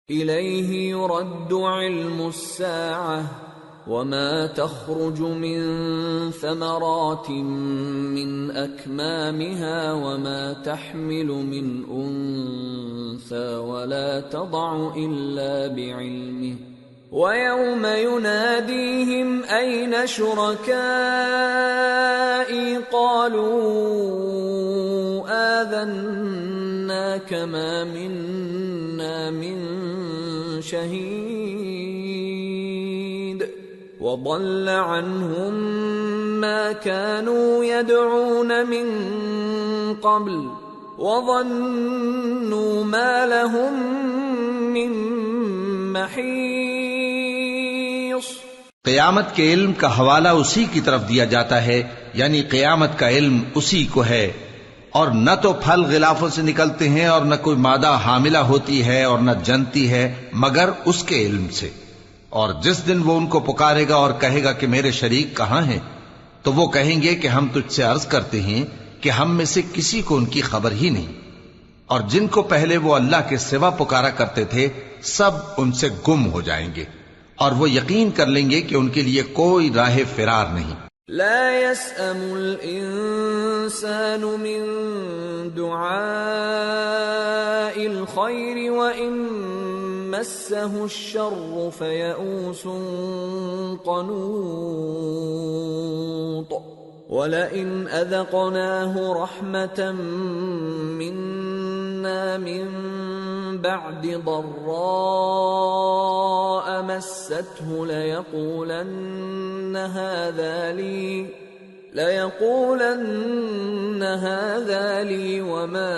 إليه يرد علم الساعة وما تخرج من ثمرات من أكمامها وما تحمل من أنثى ولا تضع إلا بعلمه ويوم يناديهم أين شركائي قالوا آذناك ما منا من شهيد وضل عنهم ما كانوا يدعون من قبل وظنوا ما لهم من محيص۔ قیامت کے علم کا حوالہ اسی کی طرف دیا جاتا ہے، یعنی قیامت کا علم اسی کو ہے، اور نہ تو پھل غلافوں سے نکلتے ہیں اور نہ کوئی مادہ حاملہ ہوتی ہے اور نہ جنتی ہے مگر اس کے علم سے۔ اور جس دن وہ ان کو پکارے گا اور کہے گا کہ میرے شریک کہاں ہیں، تو وہ کہیں گے کہ ہم تجھ سے عرض کرتے ہیں کہ ہم میں سے کسی کو ان کی خبر ہی نہیں، اور جن کو پہلے وہ اللہ کے سوا پکارا کرتے تھے سب ان سے گم ہو جائیں گے، اور وہ یقین کر لیں گے کہ ان کے لیے کوئی راہ فرار نہیں۔ لا يسأم الإنسان من دعاء الخير وإن مسه الشر فيئوس قنوط ولئن أذقناه رحمة منا من بعد ضراء مسته ليقولن هذا لي وما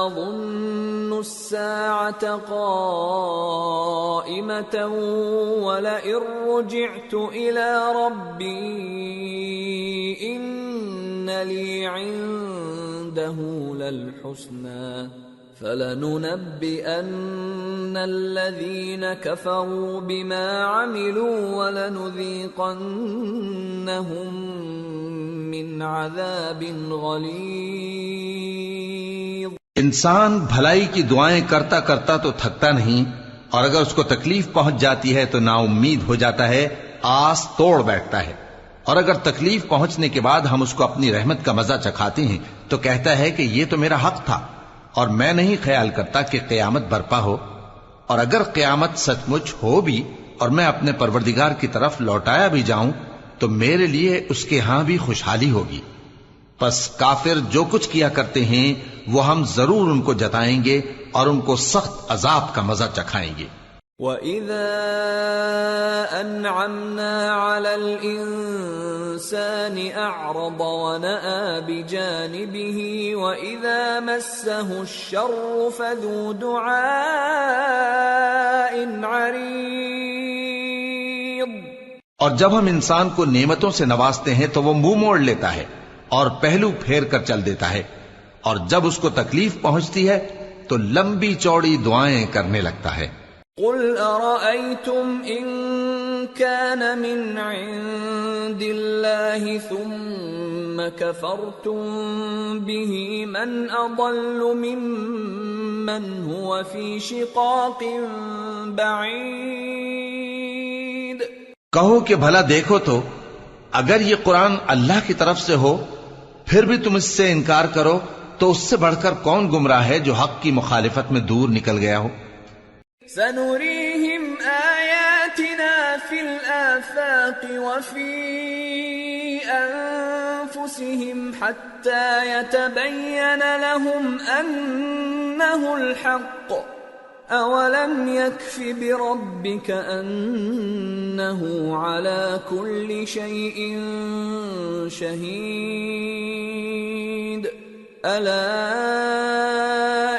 أظن الساعة قائمة ولئن رجعت إلى ربي إن لي عنده للحسنى فلننبئن الذين كفروا بما عملوا ولنذيقنهم من عذاب غلیظ۔ انسان بھلائی کی دعائیں کرتا کرتا تو تھکتا نہیں، اور اگر اس کو تکلیف پہنچ جاتی ہے تو نا امید ہو جاتا ہے، آس توڑ بیٹھتا ہے، اور اگر تکلیف پہنچنے کے بعد ہم اس کو اپنی رحمت کا مزہ چکھاتے ہیں تو کہتا ہے کہ یہ تو میرا حق تھا اور میں نہیں خیال کرتا کہ قیامت برپا ہو، اور اگر قیامت سچ مچ ہو بھی اور میں اپنے پروردگار کی طرف لوٹایا بھی جاؤں تو میرے لیے اس کے ہاں بھی خوشحالی ہوگی۔ پس کافر جو کچھ کیا کرتے ہیں وہ ہم ضرور ان کو جتائیں گے اور ان کو سخت عذاب کا مزہ چکھائیں گے۔ وَإِذَا أَنْعَمْنَا عَلَى الْإِنسَانِ أَعْرَضَ وَنَأَى بِجَانِبِهِ وَإِذَا مَسَّهُ الشَّرُّ فَذُو دُعَاءٍ عَرِيضٍ۔ اور جب ہم انسان کو نعمتوں سے نوازتے ہیں تو وہ منہ موڑ لیتا ہے اور پہلو پھیر کر چل دیتا ہے، اور جب اس کو تکلیف پہنچتی ہے تو لمبی چوڑی دعائیں کرنے لگتا ہے۔ قل أرأيتم إن كان من عند الله ثم كفرتم به من أضل ممن هو في شقاق بعيد۔ کہو کہ بھلا دیکھو تو اگر یہ قرآن اللہ کی طرف سے ہو پھر بھی تم اس سے انکار کرو تو اس سے بڑھ کر کون گمراہ ہے جو حق کی مخالفت میں دور نکل گیا ہو۔ سنريهم آياتنا في الآفاق وفي أنفسهم حتى يتبين لهم أنه الحق أولم يكف بربك أنه على كل شيء شهيد ألا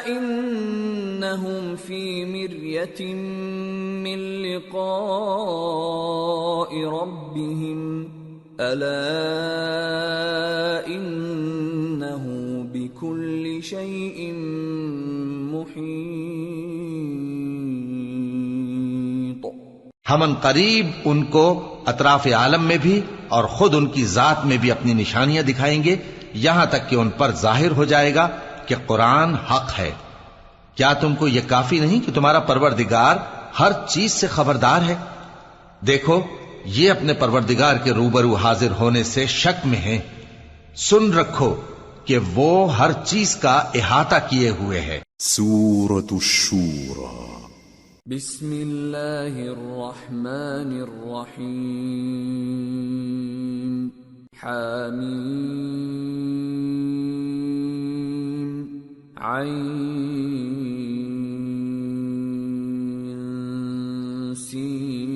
إنهم في مرية من لقاء ربهم ألا إنه بكل شيء محيط۔ ہم ان قریب ان کو اطراف عالم میں بھی اور خود ان کی ذات میں بھی اپنی نشانیاں دکھائیں گے، یہاں تک کہ ان پر ظاہر ہو جائے گا کہ قرآن حق ہے، کیا تم کو یہ کافی نہیں کہ تمہارا پروردگار ہر چیز سے خبردار ہے؟ دیکھو یہ اپنے پروردگار کے روبرو حاضر ہونے سے شک میں ہیں، سن رکھو کہ وہ ہر چیز کا احاطہ کیے ہوئے ہے۔ سورة الشورى بسم اللہ الرحمن الرحیم حامیم عین سین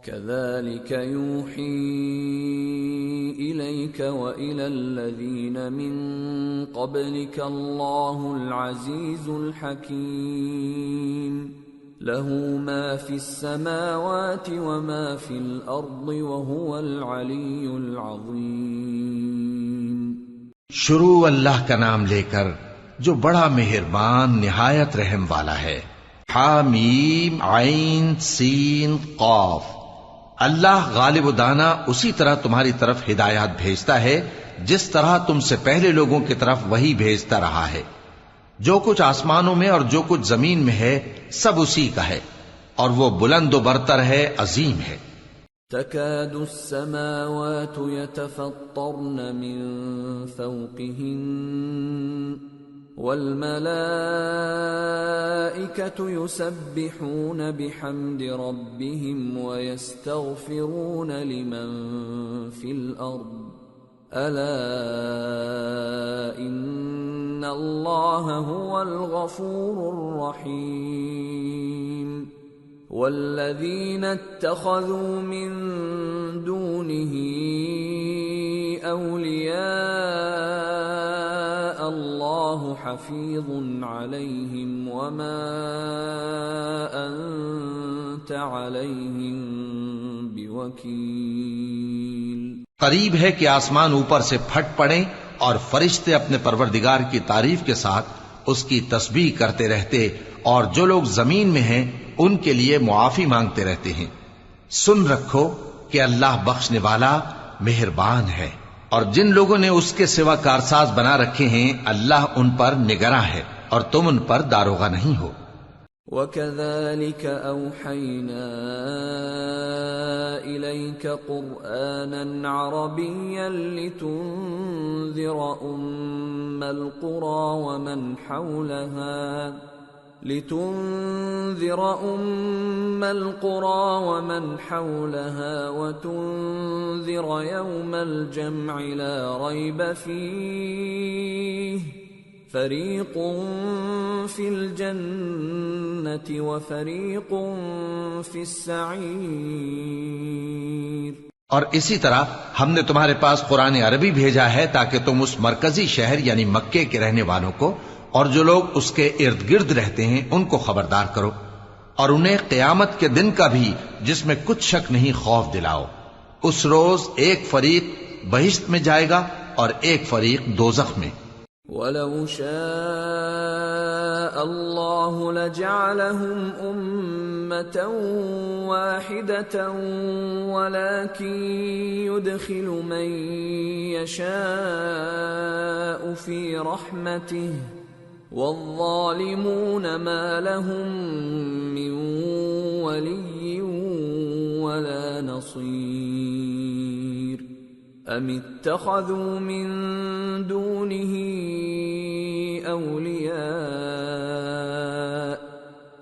كذلك يوحي إليك وإلى الذين من قبلك الله العزيز الحكيم له ما في السماوات وما في الأرض وهو العلي العظيم۔ شروع اللہ کا نام لے کر جو بڑا مہربان نہایت رحم والا ہے۔ حامیم عین سین قاف۔ اللہ غالب و دانا اسی طرح تمہاری طرف ہدایات بھیجتا ہے جس طرح تم سے پہلے لوگوں کی طرف وہی بھیجتا رہا ہے۔ جو کچھ آسمانوں میں اور جو کچھ زمین میں ہے سب اسی کا ہے، اور وہ بلند و برتر ہے، عظیم ہے۔ تكاد السماوات يتفطرن من فوقهن والملائكة يسبحون بحمد ربهم ويستغفرون لمن في الأرض ألا إن الله هو الغفور الرحيم والذين اتخذوا من دونه أولياء الله حفيظ عليهم وما أنت عليهم بوكيل۔ قریب ہے کہ آسمان اوپر سے پھٹ پڑیں اور فرشتے اپنے پروردگار کی تعریف کے ساتھ اس کی تسبیح کرتے رہتے، اور جو لوگ زمین میں ہیں ان کے لیے معافی مانگتے رہتے ہیں۔ سن رکھو کہ اللہ بخشنے والا مہربان ہے، اور جن لوگوں نے اس کے سوا کارساز بنا رکھے ہیں اللہ ان پر نگراں ہے اور تم ان پر داروغہ نہیں ہو۔ وَكَذَلِكَ أَوْحَيْنَا إِلَيْكَ قُرْآنًا عَرَبِيًّا لِتُنذِرَ أُمَّ الْقُرَى وَمَنْ حَوْلَهَا وَتُنذِرَ يَوْمَ الْجَمْعِ لَا رَيْبَ فِيهِ فَرِيقٌ فِي الْجَنَّةِ وَفَرِيقٌ فِي السَّعِيرِ۔ اور اسی طرح ہم نے تمہارے پاس قرآن عربی بھیجا ہے تاکہ تم اس مرکزی شہر یعنی مکے کے رہنے والوں کو اور جو لوگ اس کے ارد گرد رہتے ہیں ان کو خبردار کرو، اور انہیں قیامت کے دن کا بھی جس میں کچھ شک نہیں خوف دلاؤ۔ اس روز ایک فریق بہشت میں جائے گا اور ایک فریق دوزخ میں۔ وَلَوْ شَاءَ اللَّهُ لَجَعَلَهُمْ أُمَّةً وَاحِدَةً وَلَكِنْ يُدْخِلُ مَنْ يَشَاءُ فِي رَحْمَتِهِ وَالظَّالِمُونَ مَا لَهُم مِّن وَلِيٍّ وَلَا نَصِيرٍ أَمِ اتَّخَذُوا مِن دُونِهِ أَوْلِيَاءَ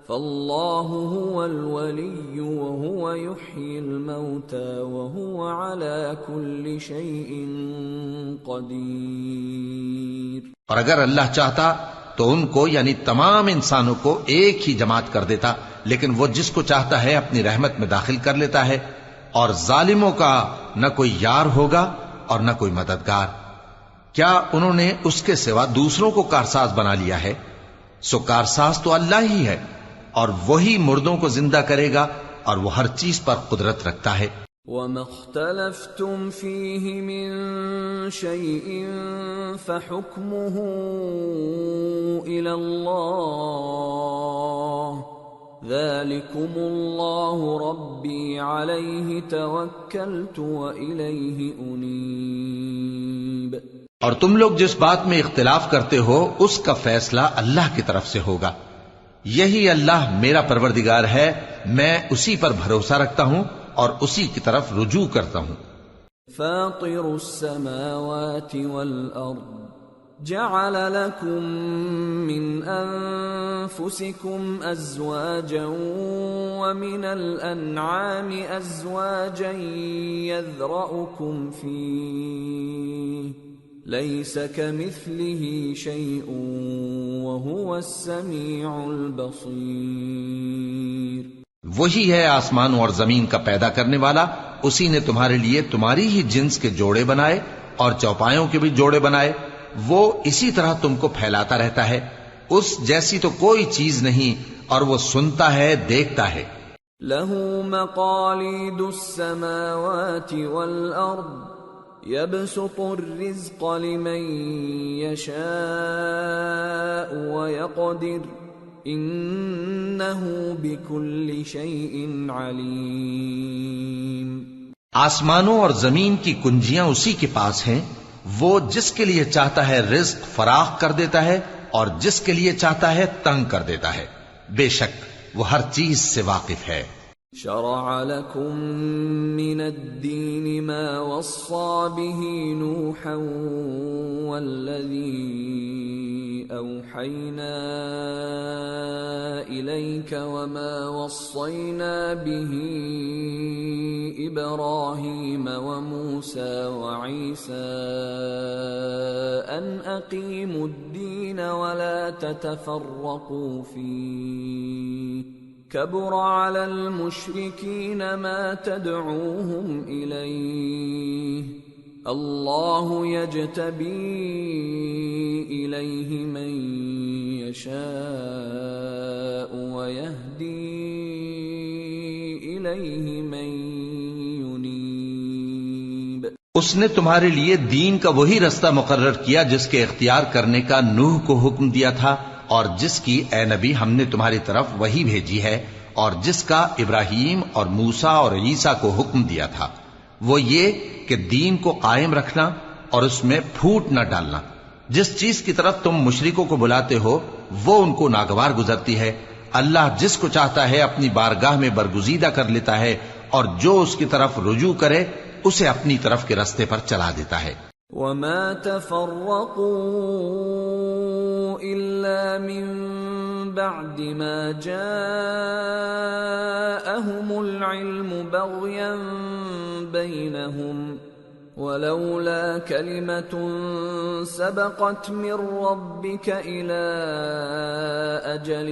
فَاللَّهُ هُوَ الْوَلِيُّ وَهُوَ يُحْيِي الْمَوْتَى وَهُوَ عَلَى كُلِّ شَيْءٍ قَدِيرٌ۔ اور اگر اللہ چاہتا تو ان کو یعنی تمام انسانوں کو ایک ہی جماعت کر دیتا، لیکن وہ جس کو چاہتا ہے اپنی رحمت میں داخل کر لیتا ہے، اور ظالموں کا نہ کوئی یار ہوگا اور نہ کوئی مددگار۔ کیا انہوں نے اس کے سوا دوسروں کو کارساز بنا لیا ہے؟ سو کارساز تو اللہ ہی ہے، اور وہی مردوں کو زندہ کرے گا، اور وہ ہر چیز پر قدرت رکھتا ہے۔ وَمَا اخْتَلَفْتُمْ فِيهِ مِنْ شَيْءٍ فَحُكْمُهُ إِلَى اللَّهِ ذلكم الله ربي عليه توكلت وإليه أنيب۔ اور تم لوگ جس بات میں اختلاف کرتے ہو اس کا فیصلہ اللہ کی طرف سے ہوگا۔ یہی اللہ میرا پروردگار ہے، میں اسی پر بھروسہ رکھتا ہوں اور اسی کی طرف رجوع کرتا ہوں۔ فاطر السماوات والأرض جعل لكم من أنفسكم أزواجا ومن الأنعام أزواجا يذرأكم فيه ليس كمثله شيء وهو السميع البصير۔ وہی ہے آسمانوں اور زمین کا پیدا کرنے والا، اسی نے تمہارے لیے تمہاری ہی جنس کے جوڑے بنائے اور چوپایوں کے بھی جوڑے بنائے، وہ اسی طرح تم کو پھیلاتا رہتا ہے، اس جیسی تو کوئی چیز نہیں، اور وہ سنتا ہے، دیکھتا ہے۔ لہ مقالید السماوات والارض يبسط الرزق لمن يشاء ويقدر انه بكل شيء عليم۔ آسمانوں اور زمین کی کنجیاں اسی کے پاس ہیں، وہ جس کے لیے چاہتا ہے رزق فراخ کر دیتا ہے اور جس کے لیے چاہتا ہے تنگ کر دیتا ہے، بے شک وہ ہر چیز سے واقف ہے۔ شرع لكم من الدين ما وصى به نوحا والذي أوحينا إليك وما وصينا به إبراهيم وموسى وعيسى أن أقيموا الدين ولا تتفرقوا فيه كبر على المشركين ما تدعوهم إليه الله يجتبي إليه من يشاء ويهدي إليه من ينيب۔ اس نے تمہارے لیے دین کا وہی رستہ مقرر کیا جس کے اختیار کرنے کا نوح کو حکم دیا تھا، اور جس کی اے نبی ہم نے تمہاری طرف وہی بھیجی ہے، اور جس کا ابراہیم اور موسیٰ اور عیسیٰ کو حکم دیا تھا، وہ یہ کہ دین کو قائم رکھنا اور اس میں پھوٹ نہ ڈالنا۔ جس چیز کی طرف تم مشرکوں کو بلاتے ہو وہ ان کو ناگوار گزرتی ہے، اللہ جس کو چاہتا ہے اپنی بارگاہ میں برگزیدہ کر لیتا ہے، اور جو اس کی طرف رجوع کرے اسے اپنی طرف کے رستے پر چلا دیتا ہے۔ وما تفرقوا إلا من بعد ما جاءهم العلم بغيا بينهم ولولا كلمة سبقت من ربك إلى أجل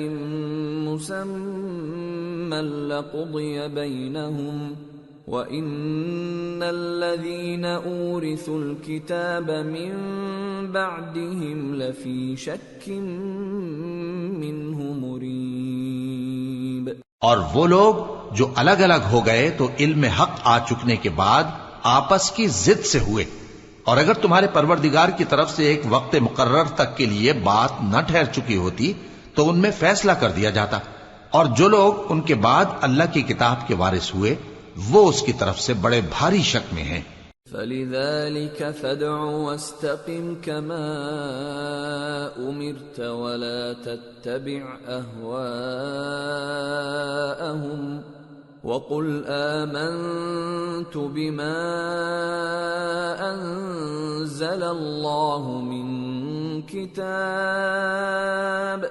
مسمى لقضي بينهم وَإِنَّ الَّذِينَ أُورِثُوا الْكِتَابَ مِنْ بَعْدِهِمْ لَفِي شَكٍّ مِّنْهُ مُرِيبٍ۔ اور وہ لوگ جو الگ الگ ہو گئے تو علم حق آ چکنے کے بعد آپس کی ضد سے ہوئے، اور اگر تمہارے پروردگار کی طرف سے ایک وقت مقرر تک کے لیے بات نہ ٹھہر چکی ہوتی تو ان میں فیصلہ کر دیا جاتا، اور جو لوگ ان کے بعد اللہ کی کتاب کے وارث ہوئے وہ اس کی طرف سے بڑے بھاری شک میں ہیں۔ فَلِذَلِكَ فَادْعُ وَاسْتَقِمْ كَمَا أُمِرْتَ وَلَا تَتَّبِعْ أَهْوَاءَهُمْ وَقُلْ آمَنْتُ بِمَا أَنزَلَ اللَّهُ مِنْ كِتَابٍ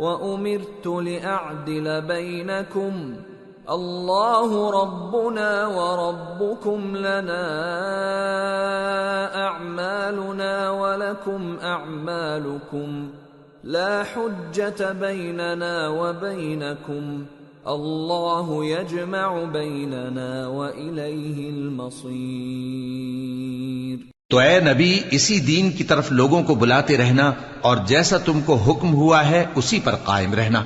وَأُمِرْتُ لِأَعْدِلَ بَيْنَكُمْ اللہ ربنا وربکم لنا اعمالنا ولکم اعمالکم لا حجة بیننا وبینکم اللہ یجمع بیننا والیہ المصیر۔ تو اے نبی اسی دین کی طرف لوگوں کو بلاتے رہنا، اور جیسا تم کو حکم ہوا ہے اسی پر قائم رہنا،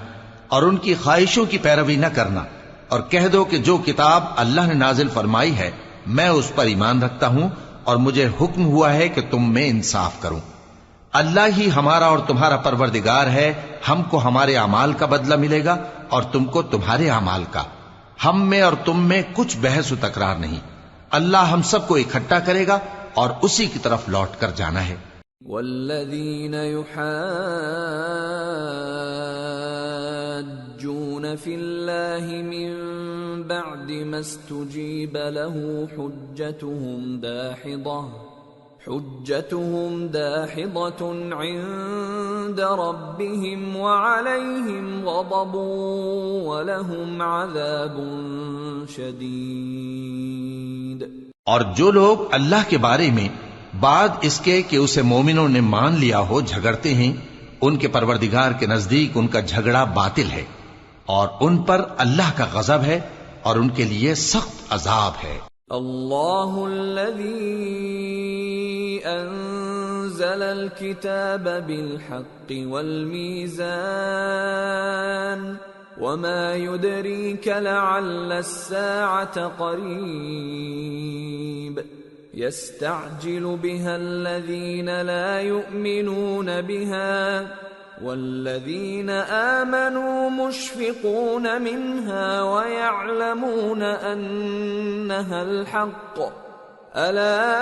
اور ان کی خواہشوں کی پیروی نہ کرنا، اور کہہ دو کہ جو کتاب اللہ نے نازل فرمائی ہے میں اس پر ایمان رکھتا ہوں، اور مجھے حکم ہوا ہے کہ تم میں انصاف کروں۔ اللہ ہی ہمارا اور تمہارا پروردگار ہے، ہم کو ہمارے اعمال کا بدلہ ملے گا اور تم کو تمہارے اعمال کا، ہم میں اور تم میں کچھ بحث و تکرار نہیں، اللہ ہم سب کو اکٹھا کرے گا اور اسی کی طرف لوٹ کر جانا ہے۔ والذین یحاجون فی اللہ من بعد ما استجیب له حجتهم داحضة عند ربهم وعليهم غضب ولهم عذاب شدید۔ اور جو لوگ اللہ کے بارے میں بعد اس کے کہ اسے مومنوں نے مان لیا ہو جھگڑتے ہیں، ان کے پروردگار کے نزدیک ان کا جھگڑا باطل ہے اور ان پر اللہ کا غضب ہے اور ان کے لیے سخت عذاب ہے۔ اللہ الذی انزل الكتاب بالحق والمیزان وما يدريك لعل الساعة قريب يستعجل بها الذين لا يؤمنون بها والذين آمنوا مشفقون منها ويعلمون أنها الحق ألا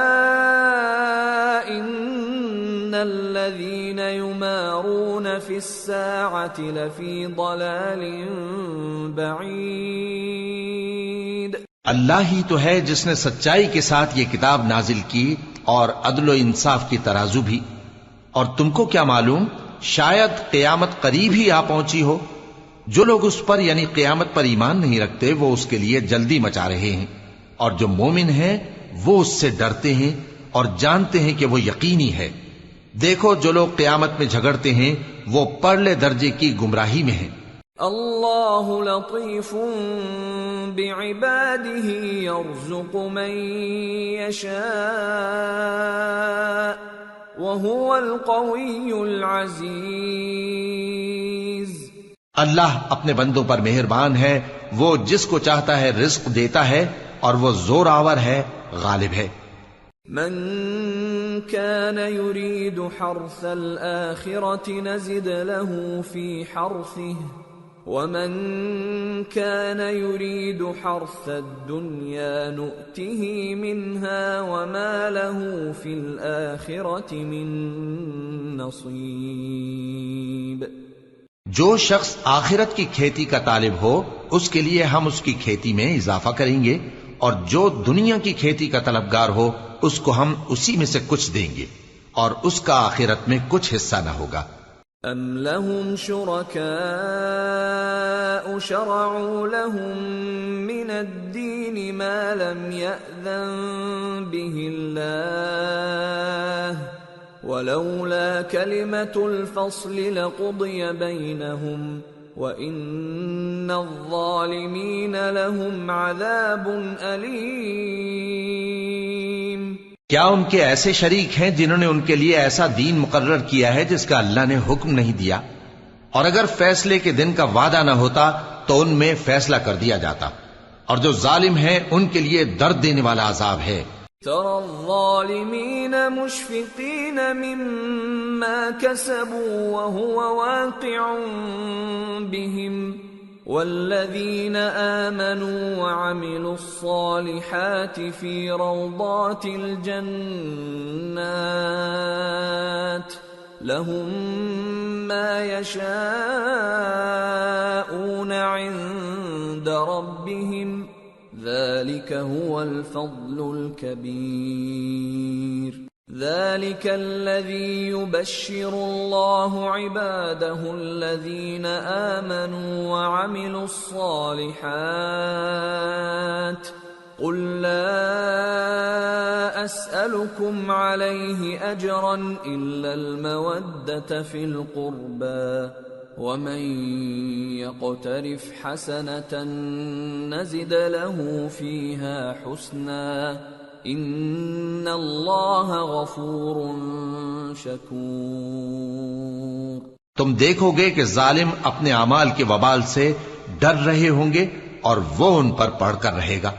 إن الذين يمارون في الساعة لفي ضلال بعيد۔ اللہ ہی تو ہے جس نے سچائی کے ساتھ یہ کتاب نازل کی اور عدل و انصاف کی ترازو بھی، اور تم کو کیا معلوم شاید قیامت قریب ہی آ پہنچی ہو۔ جو لوگ اس پر یعنی قیامت پر ایمان نہیں رکھتے وہ اس کے لیے جلدی مچا رہے ہیں، اور جو مومن ہیں وہ اس سے ڈرتے ہیں اور جانتے ہیں کہ وہ یقینی ہے۔ دیکھو جو لوگ قیامت میں جھگڑتے ہیں وہ پرلے درجے کی گمراہی میں ہیں۔ اللہ لطیف بعباده يرزق من يشاء وهو القوی العزیز۔ اللہ اپنے بندوں پر مہربان ہے، وہ جس کو چاہتا ہے رزق دیتا ہے اور وہ زور آور ہے، غالب ہے۔ من كان يريد حرث الآخرة نزد له في حرثه ومن كان يريد حرث الدنيا نؤته منها وما له في الآخرة من نصيب۔ جو شخص آخرت کی کھیتی کا طالب ہو اس کے لیے ہم اس کی کھیتی میں اضافہ کریں گے، اور جو دنیا کی کھیتی کا طلبگار ہو اس کو ہم اسی میں سے کچھ دیں گے اور اس کا آخرت میں کچھ حصہ نہ ہوگا۔ ام لهم شركاء شرعوا لهم من الدين ما لم يأذن به الله ولولا كلمة الفصل لقضي بينهم وَإِنَّ الظَّالِمِينَ لَهُمْ عَذَابٌ أَلِيمٌ۔ کیا ان کے ایسے شریک ہیں جنہوں نے ان کے لیے ایسا دین مقرر کیا ہے جس کا اللہ نے حکم نہیں دیا؟ اور اگر فیصلے کے دن کا وعدہ نہ ہوتا تو ان میں فیصلہ کر دیا جاتا، اور جو ظالم ہیں ان کے لیے درد دینے والا عذاب ہے۔ ترى الظالمين مشفقين مما كسبوا وهو واقع بهم والذين آمنوا وعملوا الصالحات في روضات الجنات لهم ما يشاءون عند ربهم ذلك هو الفضل الكبير۔ ذلك الذي يبشر الله عباده الذين آمنوا وعملوا الصالحات قل لا أسألكم عليه أجرا إلا المودة في القربى ومن يقترف حسنة نزد له فيها حسنا ان اللہ غفور شکور۔ تم دیکھو گے کہ ظالم اپنے اعمال کے وبال سے ڈر رہے ہوں گے اور وہ ان پر پڑھ کر رہے گا،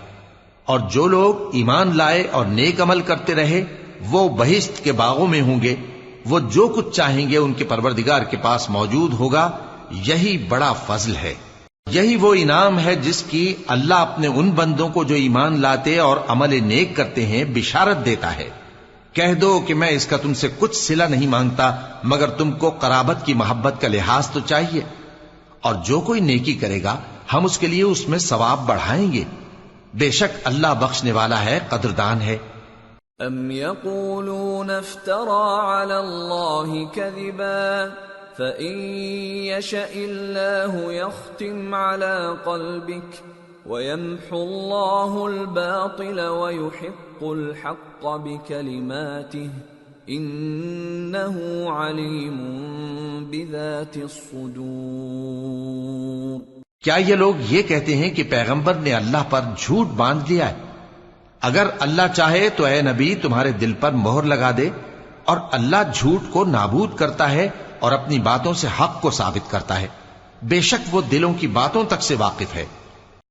اور جو لوگ ایمان لائے اور نیک عمل کرتے رہے وہ بہشت کے باغوں میں ہوں گے، وہ جو کچھ چاہیں گے ان کے پروردگار کے پاس موجود ہوگا، یہی بڑا فضل ہے۔ یہی وہ انعام ہے جس کی اللہ اپنے ان بندوں کو جو ایمان لاتے اور عمل نیک کرتے ہیں بشارت دیتا ہے۔ کہہ دو کہ میں اس کا تم سے کچھ صلہ نہیں مانگتا مگر تم کو قرابت کی محبت کا لحاظ تو چاہیے، اور جو کوئی نیکی کرے گا ہم اس کے لیے اس میں ثواب بڑھائیں گے، بے شک اللہ بخشنے والا ہے، قدردان ہے۔ ام یقولون افترى على الله كذبا فإن يشأ الله يختم على قلبك ويمحو الله الباطل ويحق الحق بكلماته إنه عليم بذات الصدور۔ کیا یہ لوگ یہ کہتے ہیں کہ پیغمبر نے اللہ پر جھوٹ باندھ لیا ہے؟ اگر اللہ چاہے تو اے نبی تمہارے دل پر مہر لگا دے، اور اللہ جھوٹ کو نابود کرتا ہے اور اپنی باتوں سے حق کو ثابت کرتا ہے، بے شک وہ دلوں کی باتوں تک سے واقف ہے۔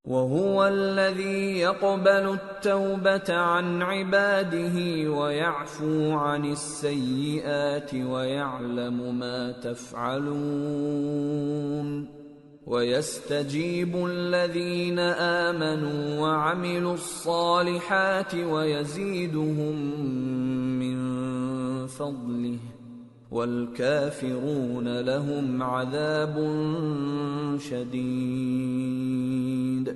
وَهُوَ الَّذِي يَقْبَلُ التَّوْبَةَ عَنْ عِبَادِهِ وَيَعْفُو عَنِ السَّيِّئَاتِ وَيَعْلَمُ مَا تَفْعَلُونَ وَيَسْتَجِيبُ الَّذِينَ آمَنُوا وَعَمِلُوا الصَّالِحَاتِ وَيَزِيدُهُم مِّن فَضْلِهِ وَالْكَافِرُونَ لَهُمْ عَذَابٌ شَدِيدٌ۔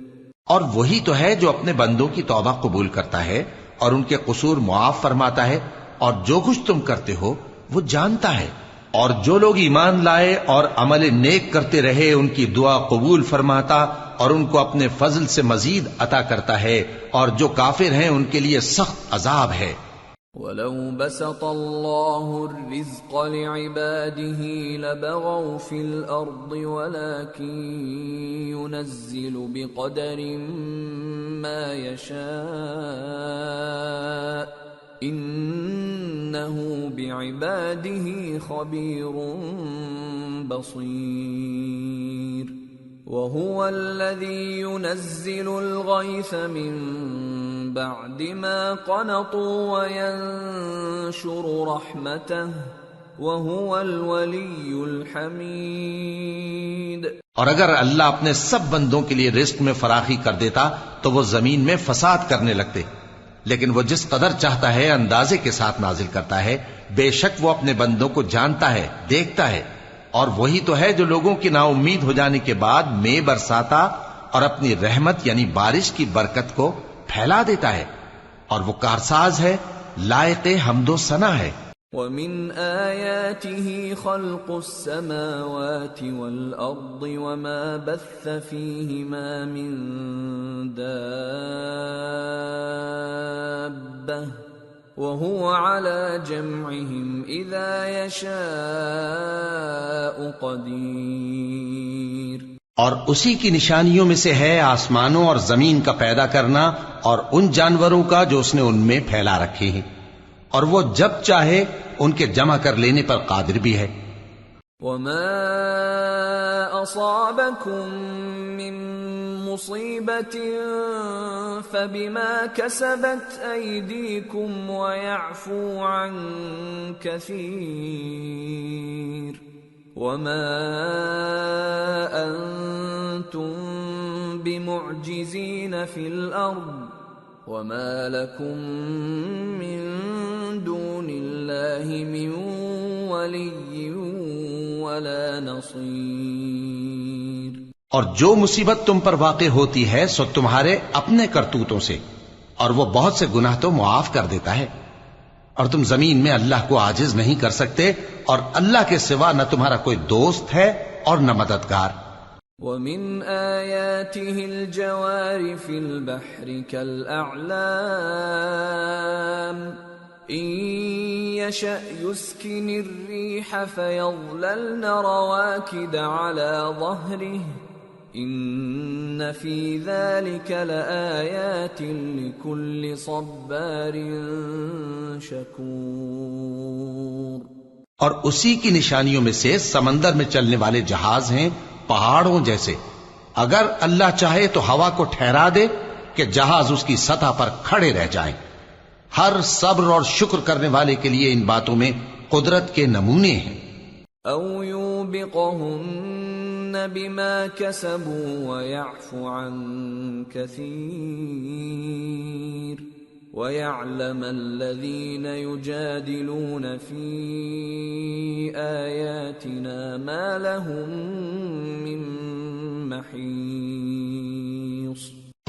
اور وہی تو ہے جو اپنے بندوں کی توبہ قبول کرتا ہے اور ان کے قصور معاف فرماتا ہے، اور جو کچھ تم کرتے ہو وہ جانتا ہے، اور جو لوگ ایمان لائے اور عمل نیک کرتے رہے ان کی دعا قبول فرماتا اور ان کو اپنے فضل سے مزید عطا کرتا ہے، اور جو کافر ہیں ان کے لیے سخت عذاب ہے۔ وَلَوْ بَسَطَ اللَّهُ الرِّزْقَ لِعِبَادِهِ لَبَغَوْا فِي الْأَرْضِ وَلَكِنْ يُنَزِّلُ بِقَدَرٍ مَا يَشَاءُ إِنَّهُ بِعِبَادِهِ خَبِيرٌ بَصِيرٌ۔ وَهُوَ الَّذِي يُنَزِّلُ الْغَيْثَ مِن بَعْدِ مَا قَنَطُوا وَيَنشُرُ رَحْمَتَهُ وَهُوَ الْوَلِيُّ الْحَمِيدُ۔ اور اگر اللہ اپنے سب بندوں کے لیے رزق میں فراخی کر دیتا تو وہ زمین میں فساد کرنے لگتے، لیکن وہ جس قدر چاہتا ہے اندازے کے ساتھ نازل کرتا ہے، بے شک وہ اپنے بندوں کو جانتا ہے، دیکھتا ہے۔ اور وہی تو ہے جو لوگوں کی نا امید ہو جانے کے بعد مے برساتا اور اپنی رحمت یعنی بارش کی برکت کو پھیلا دیتا ہے، اور وہ کارساز ہے، لائق حمد و ثنا ہے۔ وَمِنْ آيَاتِهِ خَلْقُ السَّمَاوَاتِ وَالْأَرْضِ وَمَا بَثَّ فِيهِمَا مِن دَابَّةٍ وَهُوَ عَلَى جَمْعِهِمْ إِذَا يَشَاءُ قَدِيرٌ۔ اور اسی کی نشانیوں میں سے ہے آسمانوں اور زمین کا پیدا کرنا اور ان جانوروں کا جو اس نے ان میں پھیلا رکھے ہیں، اور وہ جب چاہے ان کے جمع کر لینے پر قادر بھی ہے۔ وَمَا أَصَابَكُم مِّن مُّصِيبَةٍ فَبِمَا كَسَبَتْ أَيْدِيكُمْ وَيَعْفُو عَن كَثِيرٍ وَمَا أَنتُم بِمُعْجِزِينَ فِي الْأَرْضِ وَمَا لَكُم مِّن دُونِ اللَّهِ مِن وَلِيٍّ وَلَا نَصِيرٍ۔ اور جو مصیبت تم پر واقع ہوتی ہے سو تمہارے اپنے کرتوتوں سے، اور وہ بہت سے گناہ تو معاف کر دیتا ہے، اور تم زمین میں اللہ کو عاجز نہیں کر سکتے، اور اللہ کے سوا نہ تمہارا کوئی دوست ہے اور نہ مددگار۔ وَمِنْ آيَاتِهِ الْجَوَارِ فِي الْبَحْرِ كَالْأَعْلَامِ إِنْ يَشَأْ يُسْكِنِ الرِّيحَ فَيَظْلَلْنَ رَوَاكِدَ عَلَى ظَهْرِهِ إِنَّ فِي ذَلِكَ لَآيَاتٍ لِكُلِّ صَبَّارٍ شَكُورٍ۔ اور اسی کی نشانیوں میں سے سمندر میں چلنے والے جہاز ہیں پہاڑوں جیسے، اگر اللہ چاہے تو ہوا کو ٹھہرا دے کہ جہاز اس کی سطح پر کھڑے رہ جائیں۔ ہر صبر اور شکر کرنے والے کے لیے ان باتوں میں قدرت کے نمونے ہیں. او یوبقہن بما کسبوا ویعفو عن کثیر وَيَعْلَمَ الَّذِينَ يُجَادِلُونَ فِي آيَاتِنَا مَا لَهُم مِّن مَّحِيصٍ.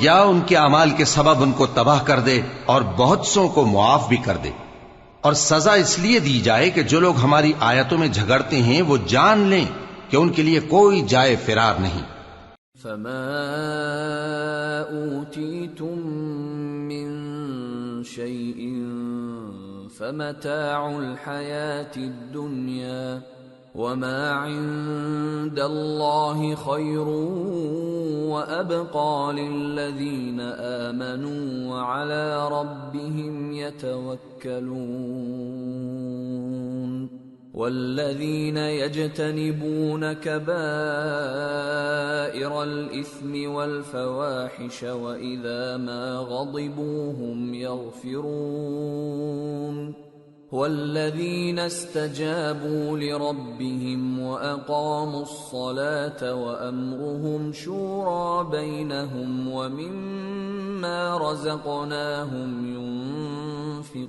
یا ان کے اعمال کے سبب ان کو تباہ کر دے اور بہت سوں کو معاف بھی کر دے. اور سزا اس لیے دی جائے کہ جو لوگ ہماری آیتوں میں جھگڑتے ہیں وہ جان لیں کہ ان کے لیے کوئی جائے فرار نہیں. فَمَا أُوتِيتُم مِّن شيء فمتاع الحياة الدنيا وما عند الله خير وأبقى للذين آمنوا وعلى ربهم يتوكلون. والذين يجتنبون كبائر الإثم والفواحش وإذا ما غضبوا هم يغفرون. والذين استجابوا لربهم وأقاموا الصلاة وأمرهم شورى بينهم ومما رزقناهم ينفقون.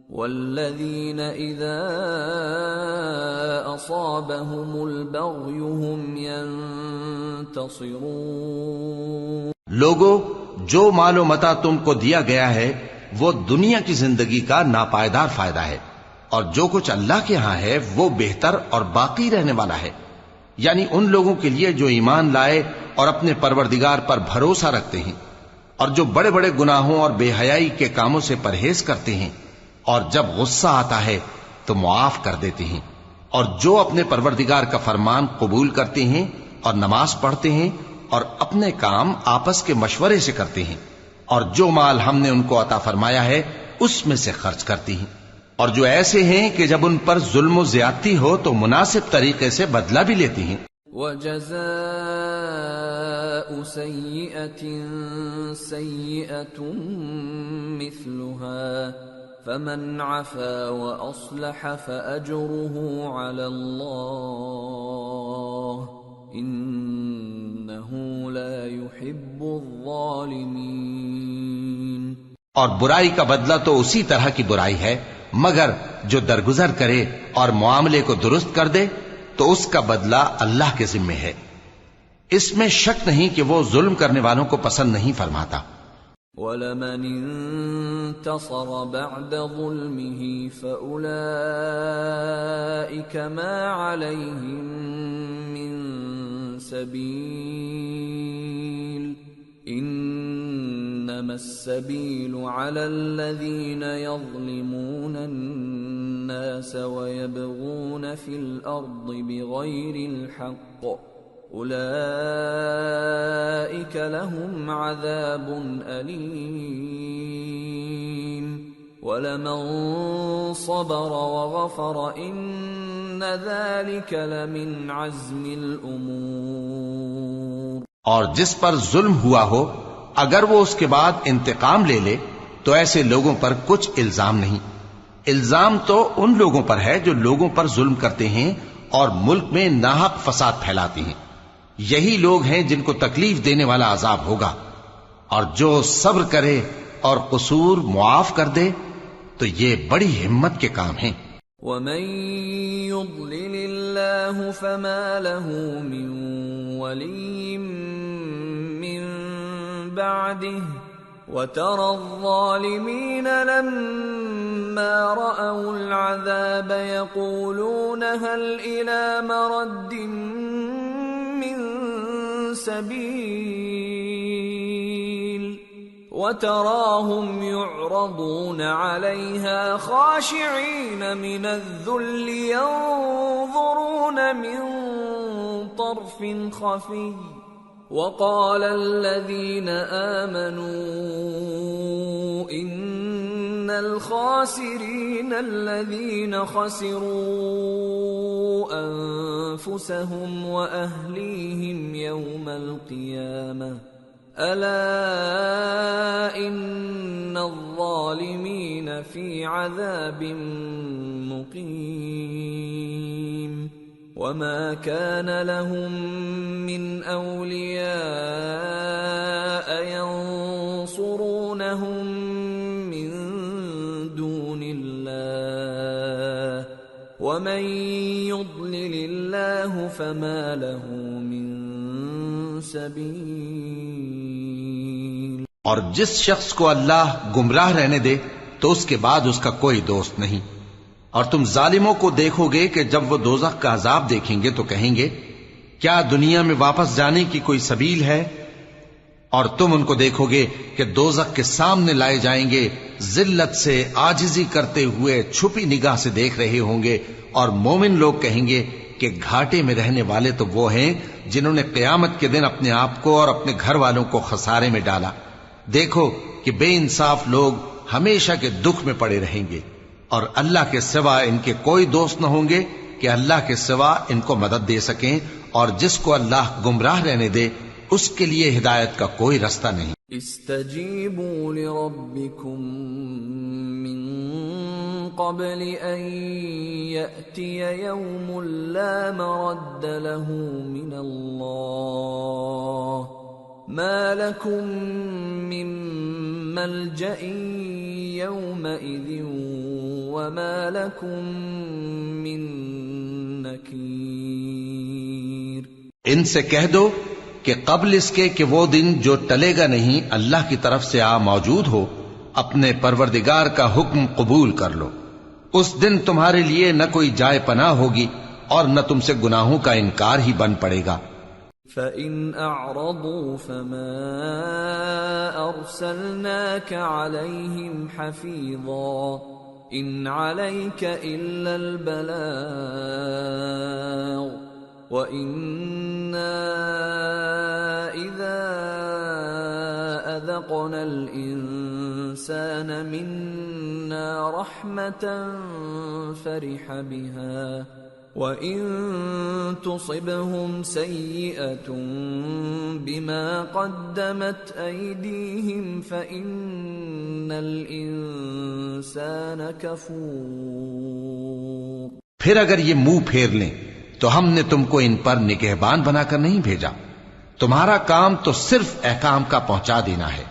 والذين إذا أصابهم البغي هم ينتصرون. لوگو، جو مال و متاع تم کو دیا گیا ہے وہ دنیا کی زندگی کا ناپائیدار فائدہ ہے، اور جو کچھ اللہ کے ہاں ہے وہ بہتر اور باقی رہنے والا ہے. یعنی ان لوگوں کے لیے جو ایمان لائے اور اپنے پروردگار پر بھروسہ رکھتے ہیں، اور جو بڑے بڑے گناہوں اور بے حیائی کے کاموں سے پرہیز کرتے ہیں، اور جب غصہ آتا ہے تو معاف کر دیتے ہیں، اور جو اپنے پروردگار کا فرمان قبول کرتے ہیں اور نماز پڑھتے ہیں اور اپنے کام آپس کے مشورے سے کرتے ہیں، اور جو مال ہم نے ان کو عطا فرمایا ہے اس میں سے خرچ کرتی ہیں، اور جو ایسے ہیں کہ جب ان پر ظلم و زیادتی ہو تو مناسب طریقے سے بدلہ بھی لیتی ہیں. وَجَزَاءُ سَيِّئَةٍ سَيِّئَةٌ مِثْلُهَا فَمَنْ عَفَا وَأَصْلَحَ فَأَجْرُهُ عَلَى اللَّهِ إِنَّهُ لَا يُحِبُّ الظَّالِمِينَ. اور برائی کا بدلہ تو اسی طرح کی برائی ہے، مگر جو درگزر کرے اور معاملے کو درست کر دے تو اس کا بدلہ اللہ کے ذمے ہے. اس میں شک نہیں کہ وہ ظلم کرنے والوں کو پسند نہیں فرماتا. وَلَمَنِ انتصر بعد ظلمه فأولئك ما عليهم من سبيل إنما السبيل على الذين يظلمون الناس ويبغون في الأرض بغير الحق أولئك لهم عذاب أليم وَلَمَن صَبَرَ وَغَفَرَ إِنَّ ذَلِكَ لَمِنْ عَزْمِ الْأُمُورِ. اور جس پر ظلم ہوا ہو اگر وہ اس کے بعد انتقام لے لے تو ایسے لوگوں پر کچھ الزام نہیں. الزام تو ان لوگوں پر ہے جو لوگوں پر ظلم کرتے ہیں اور ملک میں ناحق فساد پھیلاتے ہیں. یہی لوگ ہیں جن کو تکلیف دینے والا عذاب ہوگا. اور جو صبر کرے اور قصور معاف کر دے تو یہ بڑی ہمت کے کام ہیں. وَمَن يُضْلِلِ اللَّهُ فَمَا لَهُ مِن وَلِيٍّ مِّن بَعْدِهِ وَتَرَى الظَّالِمِينَ لَمَّا رَأَوُا الْعَذَابَ يَقُولُونَ هَلْ إِلَى مَرَدٍّ مِّن سَبِيلٍ وَتَرَاهُمْ يُعْرَضُونَ عَلَيْهَا خَاشِعِينَ مِنَ الذُّلِّ يَنظُرُونَ مِن طَرْفٍ خَفِيٍّ وَقَالَ الَّذِينَ آمَنُوا إِنَّ الْخَاسِرِينَ الَّذِينَ خَسِرُوا أَنفُسَهُمْ وَأَهْلِيهِمْ يَوْمَ الْقِيَامَةِ ألا إن الظالمين في عذاب مقيم وما كان لهم من أولياء ينصرونهم من دون الله ومن يضلل الله فما له من سبیل۔ اور جس شخص کو اللہ گمراہ رہنے دے تو اس کے بعد اس کا کوئی دوست نہیں۔ اور تم ظالموں کو دیکھو گے کہ جب وہ دوزخ کا عذاب دیکھیں گے تو کہیں گے کیا دنیا میں واپس جانے کی کوئی سبیل ہے؟ اور تم ان کو دیکھو گے کہ دوزخ کے سامنے لائے جائیں گے، ذلت سے عاجزی کرتے ہوئے چھپی نگاہ سے دیکھ رہے ہوں گے، اور مومن لوگ کہیں گے کہ گھاٹے میں رہنے والے تو وہ ہیں جنہوں نے قیامت کے دن اپنے آپ کو اور اپنے گھر والوں کو خسارے میں ڈالا۔ دیکھو کہ بے انصاف لوگ ہمیشہ کے دکھ میں پڑے رہیں گے، اور اللہ کے سوا ان کے کوئی دوست نہ ہوں گے کہ اللہ کے سوا ان کو مدد دے سکیں، اور جس کو اللہ گمراہ رہنے دے اس کے لیے ہدایت کا کوئی رستہ نہیں۔ استجیبوا لربکم من قبل ان یأتی یوم لا مرد له من اللہ ما لکم من ملجأ یومئذ وما لکم من نکیر۔ ان سے کہہ دو کہ قبل اس کے کہ وہ دن جو ٹلے گا نہیں اللہ کی طرف سے موجود ہو، اپنے پروردگار کا حکم قبول کر لو۔ اس دن تمہارے لیے نہ کوئی جائے پناہ ہوگی اور نہ تم سے گناہوں کا انکار ہی بن پڑے گا۔ فَإِنْ أَعْرَضُوا فَمَا أَرْسَلْنَاكَ عَلَيْهِمْ حَفِيظًا إِنْ عَلَيْكَ إِلَّا الْبَلَاغُ وَإِنَّا إِذَا أَذَقْنَا الْإِنسَانَ مِنَّا رَحْمَةً فَرِحَ بِهَا وَإِن تُصِبْهُمْ سَيِّئَةٌ بِمَا قَدَّمَتْ أَيْدِيهِمْ فَإِنَّ الْإِنسَانَ كَفُورٌ۔ پھر اگر یہ منہ پھیر لیں تو ہم نے تم کو ان پر نگہبان بنا کر نہیں بھیجا، تمہارا کام تو صرف احکام کا پہنچا دینا ہے،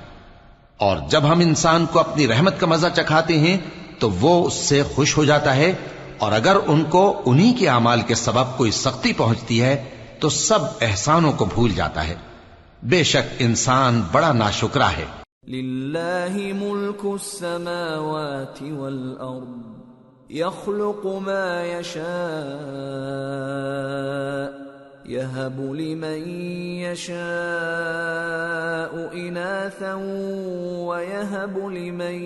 اور جب ہم انسان کو اپنی رحمت کا مزہ چکھاتے ہیں تو وہ اس سے خوش ہو جاتا ہے، اور اگر ان کو انہی کے اعمال کے سبب کوئی سختی پہنچتی ہے تو سب احسانوں کو بھول جاتا ہے۔ بے شک انسان بڑا ناشکرا ہے۔ للہ ملک السماوات والارض يخلق ما يشاء يهب لمن يشاء إناثا ويهب لمن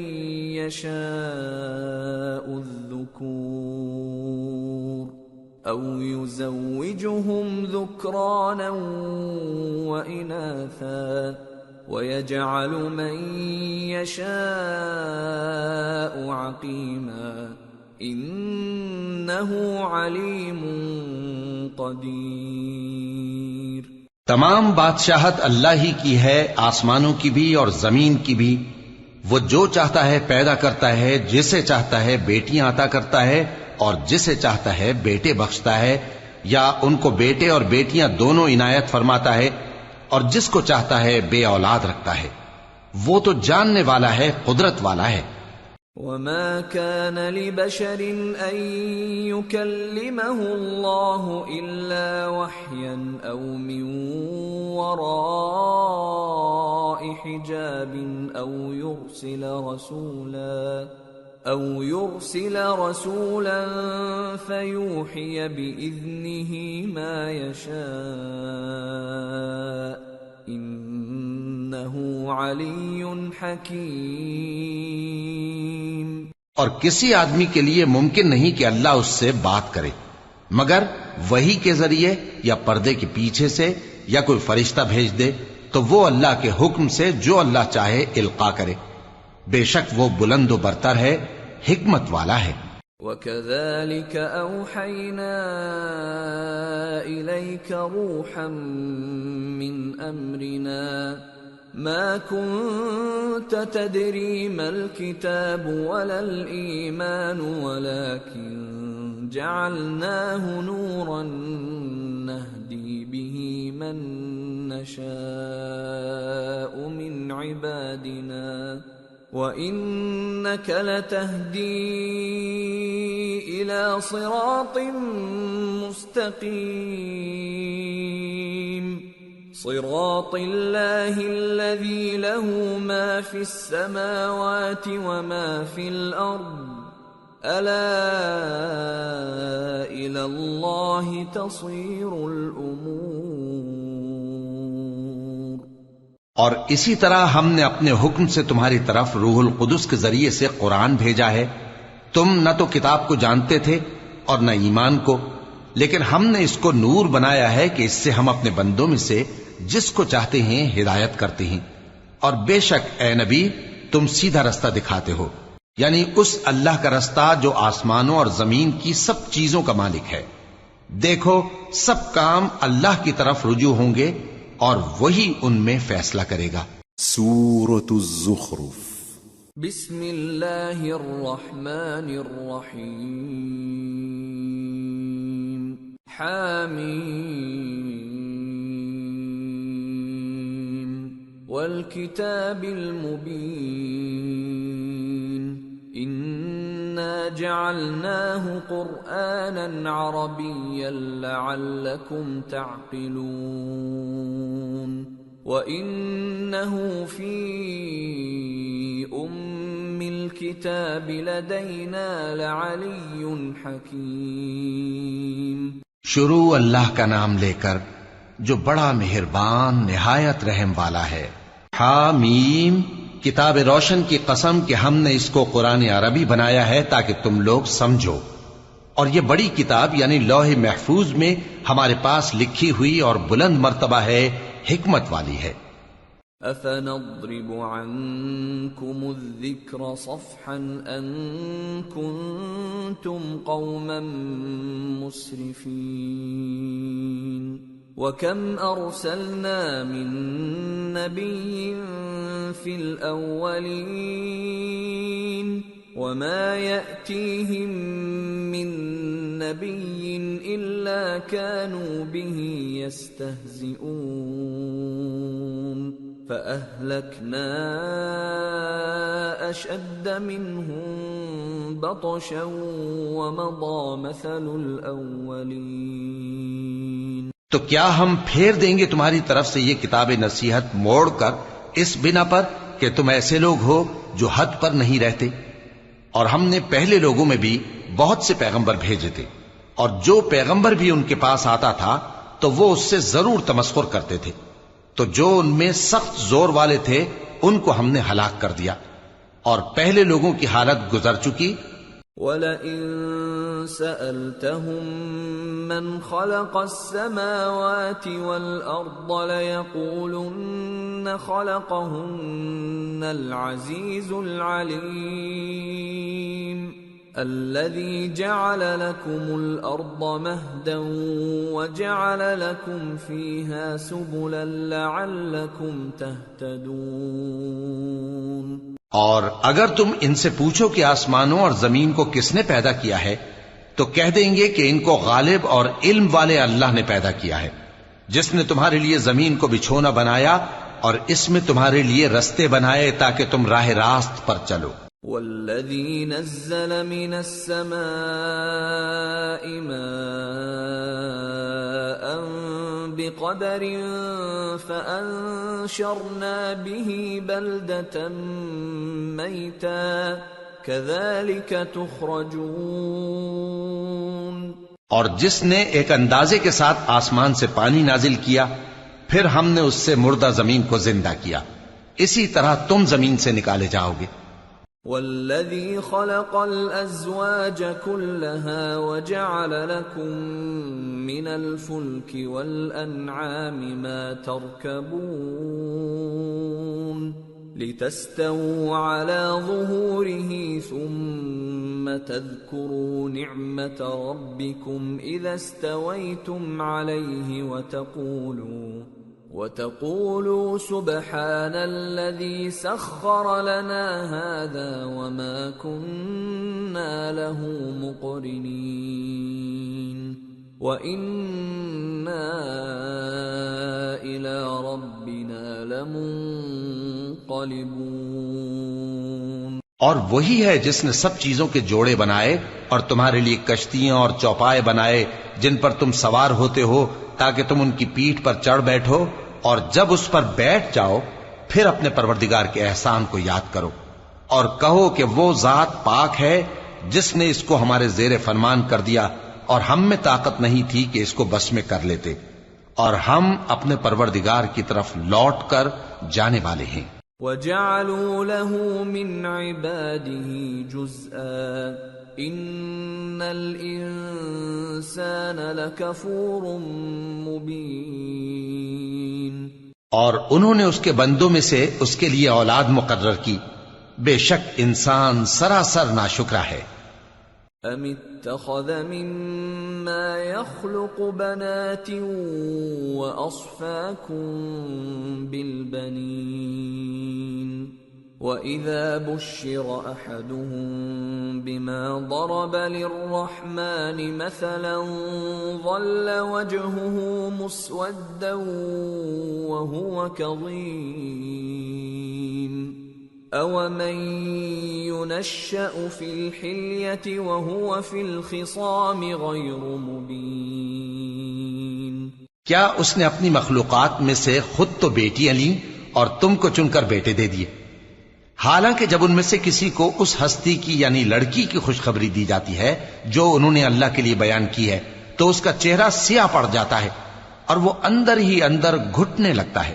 يشاء الذكور أو يزوجهم ذكرانا وإناثا ويجعل من يشاء عقيما انہ علیم قدیر۔ تمام بادشاہت اللہ ہی کی ہے، آسمانوں کی بھی اور زمین کی بھی۔ وہ جو چاہتا ہے پیدا کرتا ہے، جسے چاہتا ہے بیٹیاں عطا کرتا ہے اور جسے چاہتا ہے بیٹے بخشتا ہے، یا ان کو بیٹے اور بیٹیاں دونوں عنایت فرماتا ہے، اور جس کو چاہتا ہے بے اولاد رکھتا ہے۔ وہ تو جاننے والا ہے، قدرت والا ہے۔ وما كان لبشر أن يكلمه الله إلا وحيا أو من وراء حجاب أو يرسل رسولا فيوحي بإذنه ما يشاء إنه علي حكيم۔ اور کسی آدمی کے لیے ممکن نہیں کہ اللہ اس سے بات کرے مگر وحی کے ذریعے یا پردے کے پیچھے سے، یا کوئی فرشتہ بھیج دے تو وہ اللہ کے حکم سے جو اللہ چاہے القا کرے۔ بے شک وہ بلند و برتر ہے، حکمت والا ہے۔ وَكَذَلِكَ أَوْحَيْنَا إِلَيْكَ رُوحًا مِّنْ أَمْرِنَا ما كنت تدري ما الكتاب ولا الإيمان ولكن جعلناه نورا نهدي به من نشاء من عبادنا وإنك لتهدي إلى صراط مستقيم صراط الله الذي له ما في السماوات وما في الأرض ألا إلى الله تصير الأمور. اور اسی طرح ہم نے اپنے حکم سے تمہاری طرف روح القدس کے ذریعے سے قرآن بھیجا ہے. تم نہ تو کتاب کو جانتے تھے اور نہ ایمان کو، لیکن ہم نے اس کو نور بنایا ہے کہ اس سے ہم اپنے بندوں میں سے جس کو چاہتے ہیں ہدایت کرتے ہیں. اور بے شک اے نبی تم سیدھا رستہ دکھاتے ہو، یعنی اس اللہ کا رستہ جو آسمانوں اور زمین کی سب چیزوں کا مالک ہے. دیکھو سب کام اللہ کی طرف رجوع ہوں گے اور وہی ان میں فیصلہ کرے گا. سورة الزخرف. بسم اللہ الرحمن الرحیم. حامیم والکتاب المبین انا جعلناه قرآنا عربیا لعلکم تعقلون وَإِنَّهُ فِي أُمِّ الْكِتَابِ لَدَيْنَا لَعَلِيٌّ حَكِيمٌ. شروع اللہ کا نام لے کر جو بڑا مہربان نہایت رحم والا ہے. حامیم کتاب روشن کی قسم کہ ہم نے اس کو قرآن عربی بنایا ہے تاکہ تم لوگ سمجھو. اور یہ بڑی کتاب یعنی لوح محفوظ میں ہمارے پاس لکھی ہوئی اور بلند مرتبہ ہے، حکمت والی ہے. أَفَنَضْرِبُ عَنْكُمُ الذِّكْرَ صَفْحًا أَن كُنْتُمْ قَوْمًا مُسْرِفِينَ. وَكَمْ أَرْسَلْنَا مِن نَّبِيٍّ فِي الْأَوَّلِينَ وَمَا يَأْتِيهِم مِّن نَّبِيٍّ إِلَّا كَانُوا بِهِ يَسْتَهْزِئُونَ فَأَهْلَكْنَا أَشَدَّ مِنْهُم بَطْشًا وَمَضَىٰ مَثَلُ الْأَوَّلِينَ. تو کیا ہم پھیر دیں گے تمہاری طرف سے یہ کتاب نصیحت موڑ کر اس بنا پر کہ تم ایسے لوگ ہو جو حد پر نہیں رہتے؟ اور ہم نے پہلے لوگوں میں بھی بہت سے پیغمبر بھیجے تھے، اور جو پیغمبر بھی ان کے پاس آتا تھا تو وہ اس سے ضرور تمسخر کرتے تھے. تو جو ان میں سخت زور والے تھے ان کو ہم نے ہلاک کر دیا، اور پہلے لوگوں کی حالت گزر چکی. وَلَئِن سَأَلْتَهُم مَّنْ خَلَقَ السَّمَاوَاتِ وَالْأَرْضَ لَيَقُولُنَّ خَلَقَهُنَّ الْعَزِيزُ الْعَلِيمُ الَّذِي جَعَلَ لَكُمُ الْأَرْضَ مَهْدًا وَجَعَلَ لَكُمْ فِيهَا سُبُلًا لَعَلَّكُمْ تَهْتَدُونَ. اور اگر تم ان سے پوچھو کہ آسمانوں اور زمین کو کس نے پیدا کیا ہے تو کہہ دیں گے کہ ان کو غالب اور علم والے اللہ نے پیدا کیا ہے، جس نے تمہارے لیے زمین کو بچھونا بنایا اور اس میں تمہارے لیے رستے بنائے تاکہ تم راہ راست پر چلو. والذی نزل من السماء ماء بقدر فأنشرنا به بلدة میتا كذلك تخرجون. اور جس نے ایک اندازے کے ساتھ آسمان سے پانی نازل کیا پھر ہم نے اس سے مردہ زمین کو زندہ کیا، اسی طرح تم زمین سے نکالے جاؤ گے. والذی خلق الازواج كلها وجعل لكم من الفلك والانعام ما تركبون لتستووا على ظهوره ثم تذكروا نعمة ربكم إذا استويتم عليه وَتَقُولُوا سُبْحَانَ الَّذِي سَخَّرَ لَنَا هَذَا وَمَا كُنَّا لَهُ مُقْرِنِينَ وَإِنَّا إِلَى رَبِّنَا لَمُنقَلِبُونَ۔ اور وہی ہے جس نے سب چیزوں کے جوڑے بنائے اور تمہارے لیے کشتیاں اور چوپائے بنائے جن پر تم سوار ہوتے ہو تاکہ تم ان کی پیٹھ پر چڑھ بیٹھو، اور جب اس پر بیٹھ جاؤ پھر اپنے پروردگار کے احسان کو یاد کرو اور کہو کہ وہ ذات پاک ہے جس نے اس کو ہمارے زیر فرمان کر دیا اور ہم میں طاقت نہیں تھی کہ اس کو بس میں کر لیتے، اور ہم اپنے پروردگار کی طرف لوٹ کر جانے والے ہیں۔ وَجَعَلُوا لَهُ مِنْ عِبَادِهِ جُزْءًا إِنَّ الْإِنسَانَ لَكَفُورٌ مُبِينٌ۔ اور انہوں نے اس کے بندوں میں سے اس کے لیے اولاد مقرر کی، بے شک انسان سراسر ناشکرا ہے۔ أَمِ اتَّخَذَ مِمَّا يَخْلُقُ بَنَاتٍ وَأَصْفَاكُم بِالْبَنِينَ وَإِذَا بُشِّرَ أَحَدُهُم بِمَا ضَرَبَ لِلرَّحْمَنِ مَثَلًا ظَلَّ وَجْهُهُ مُسْوَدًّا وَهُوَ كَظِيمٌ أَوَمَن يُنَشَّأُ فِي الْحِلْيَةِ وَهُوَ فِي الْخِصَامِ غَيْرُ مُبِينٍ۔ کیا اس نے اپنی مخلوقات میں سے خود تو بیٹیاں لیں اور تم کو چن کر بیٹے دے دیے، حالانکہ جب ان میں سے کسی کو اس ہستی کی یعنی لڑکی کی خوشخبری دی جاتی ہے جو انہوں نے اللہ کے لیے بیان کی ہے تو اس کا چہرہ سیاہ پڑ جاتا ہے اور وہ اندر ہی اندر گھٹنے لگتا ہے۔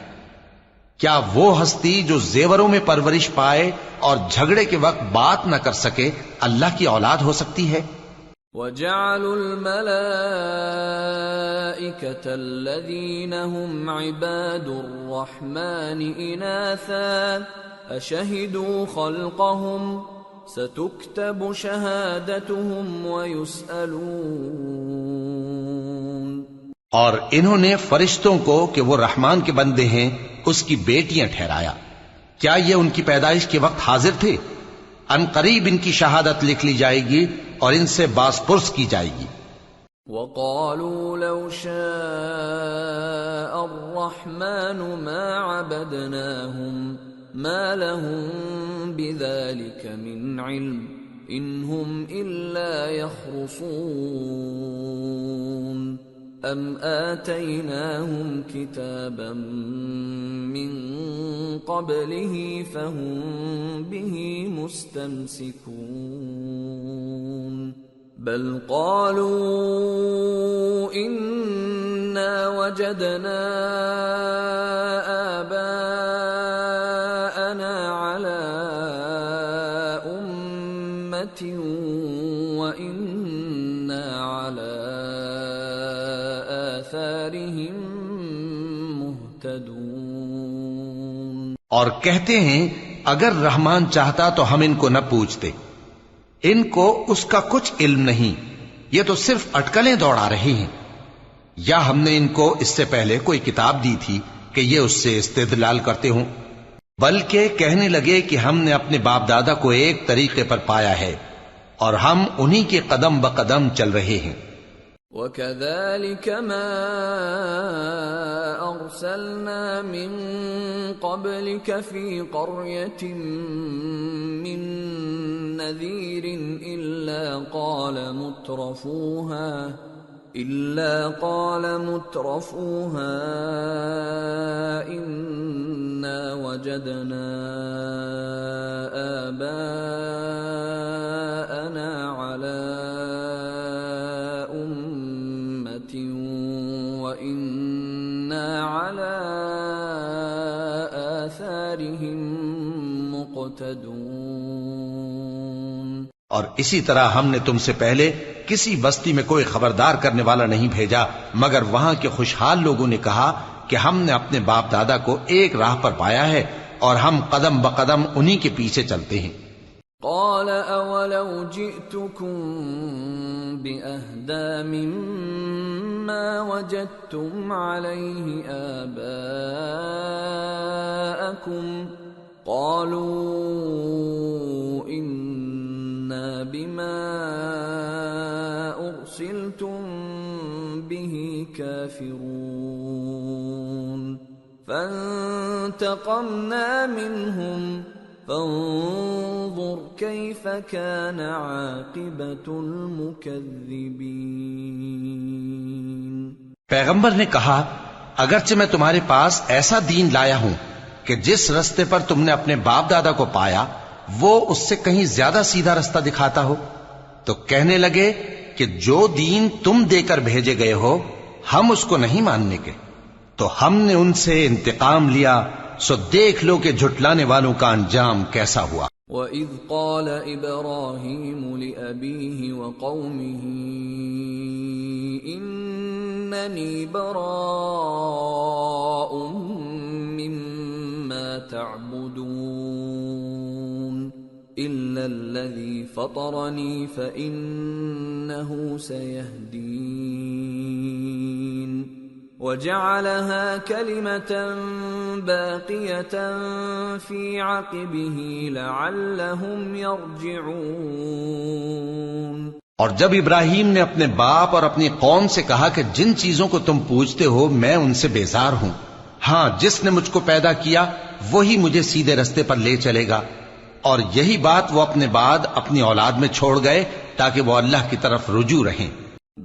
کیا وہ ہستی جو زیوروں میں پرورش پائے اور جھگڑے کے وقت بات نہ کر سکے اللہ کی اولاد ہو سکتی ہے؟ وَجَعَلُوا الْمَلَائِكَةَ الَّذِينَ هُمْ عِبَادُ الرَّحْمَنِ إِنَاثًا أَشَهِدُوا خَلْقَهُمْ سَتُكْتَبُ شَهَادَتُهُمْ وَيُسْأَلُونَ۔ اور انہوں نے فرشتوں کو کہ وہ رحمان کے بندے ہیں اس کی بیٹیاں ٹھہرایا، کیا یہ ان کی پیدائش کے وقت حاضر تھے؟ ان قریب ان کی شہادت لکھ لی جائے گی اور ان سے باز پرس کی جائے گی۔ وَقَالُوا لَوْ شَاءَ الرَّحْمَنُ مَا عَبَدْنَاهُمْ مَا لَهُم بِذَلِكَ مِنْ عِلْمٍ إِنْ هُمْ إِلَّا يَخْرُصُونَ أَمْ آتَيْنَاهُمْ كِتَابًا مِّن قَبْلِهِ فَهُمْ بِهِ مُسْتَمْسِكُونَ بَلْ قَالُوا إِنَّا وَجَدْنَا آبَاءَنَا عَلَى أُمَّةٍ وَإِنَّا عَلَى مہتدون۔ اور کہتے ہیں اگر رحمان چاہتا تو ہم ان کو نہ پوچھتے، ان کو اس کا کچھ علم نہیں، یہ تو صرف اٹکلیں دوڑا رہے ہیں، یا ہم نے ان کو اس سے پہلے کوئی کتاب دی تھی کہ یہ اس سے استدلال کرتے ہوں، بلکہ کہنے لگے کہ ہم نے اپنے باپ دادا کو ایک طریقے پر پایا ہے اور ہم انہی کے قدم بقدم چل رہے ہیں۔ وَكَذَلِكَ مَا أَرْسَلْنَا مِن قَبْلِكَ فِي قَرْيَةٍ مِّن نَّذِيرٍ إِلَّا قَالَ مُتْرَفُوهَا إِنَّا وَجَدْنَا آبَاءَنَا عَلَى وَإِنَّا عَلَى آثَارِهِمْ مُقْتَدُونَ۔ اور اسی طرح ہم نے تم سے پہلے کسی بستی میں کوئی خبردار کرنے والا نہیں بھیجا مگر وہاں کے خوشحال لوگوں نے کہا کہ ہم نے اپنے باپ دادا کو ایک راہ پر پایا ہے اور ہم قدم بقدم انہی کے پیچھے چلتے ہیں۔ قال اولو جئتكم بأهدى مما وجدتم عليه آباءكم قالوا إنا بما أرسلتم به كافرون فانتقمنا منهم فانظر كيف كان عاقبة المكذبين۔ پیغمبر نے کہا اگرچہ میں تمہارے پاس ایسا دین لایا ہوں کہ جس رستے پر تم نے اپنے باپ دادا کو پایا وہ اس سے کہیں زیادہ سیدھا رستہ دکھاتا ہو، تو کہنے لگے کہ جو دین تم دے کر بھیجے گئے ہو ہم اس کو نہیں ماننے کے، تو ہم نے ان سے انتقام لیا، سو دیکھ لو کہ جھٹلانے والوں کا انجام کیسا ہوا۔ وَإِذْ قَالَ إِبْرَاهِيمُ لِأَبِيهِ وَقَوْمِهِ إِنَّنِي بَرَاءٌ مِّمَّا تَعْبُدُونَ إِلَّا الَّذِي فَطَرَنِي فَإِنَّهُ سَيَهْدِينِ وَجَعَلَهَا كَلِمَةً بَاقِيَةً فِي عَقِبِهِ لَعَلَّهُمْ يَرْجِعُونَ۔ اور جب ابراہیم نے اپنے باپ اور اپنی قوم سے کہا کہ جن چیزوں کو تم پوجتے ہو میں ان سے بیزار ہوں، ہاں جس نے مجھ کو پیدا کیا وہی مجھے سیدھے رستے پر لے چلے گا، اور یہی بات وہ اپنے بعد اپنی اولاد میں چھوڑ گئے تاکہ وہ اللہ کی طرف رجوع رہیں۔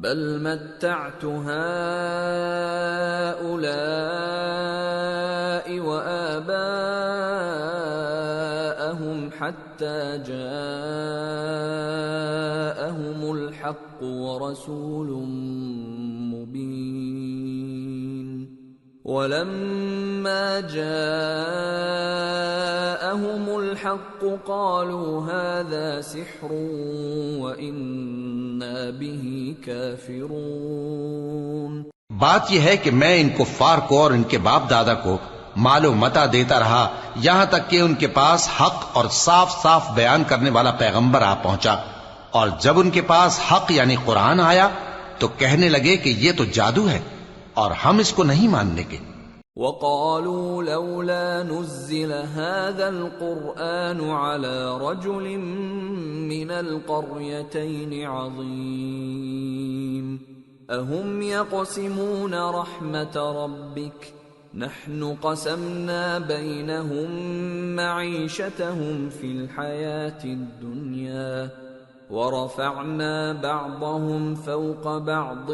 بل متعت هؤلاء وآباءهم حتى جاءهم الحق ورسول مبين ولما جاءهم الحق قالوا هذا سحر وإنا به كافرون۔ بات یہ ہے کہ میں ان کفار کو اور ان کے باپ دادا کو مال و متاع دیتا رہا یہاں تک کہ ان کے پاس حق اور صاف صاف بیان کرنے والا پیغمبر آ پہنچا، اور جب ان کے پاس حق یعنی قرآن آیا تو کہنے لگے کہ یہ تو جادو ہے اور ہم اس کو نہیں ماننے کے۔ وَقَالُوا لَوْلَا نُزِّلَ هَذَا الْقُرْآنُ عَلَى رَجُلٍ مِّنَ الْقَرْيَتَيْنِ عَظِيمٍ أَهُمْ يَقْسِمُونَ رَحْمَةَ رَبِّكَ نَحْنُ قَسَمْنَا بَيْنَهُمْ مَعِيشَتَهُمْ فِي الْحَيَاةِ الدُّنْيَا وَرَفَعْنَا بَعْضَهُمْ فَوْقَ بَعْضٍ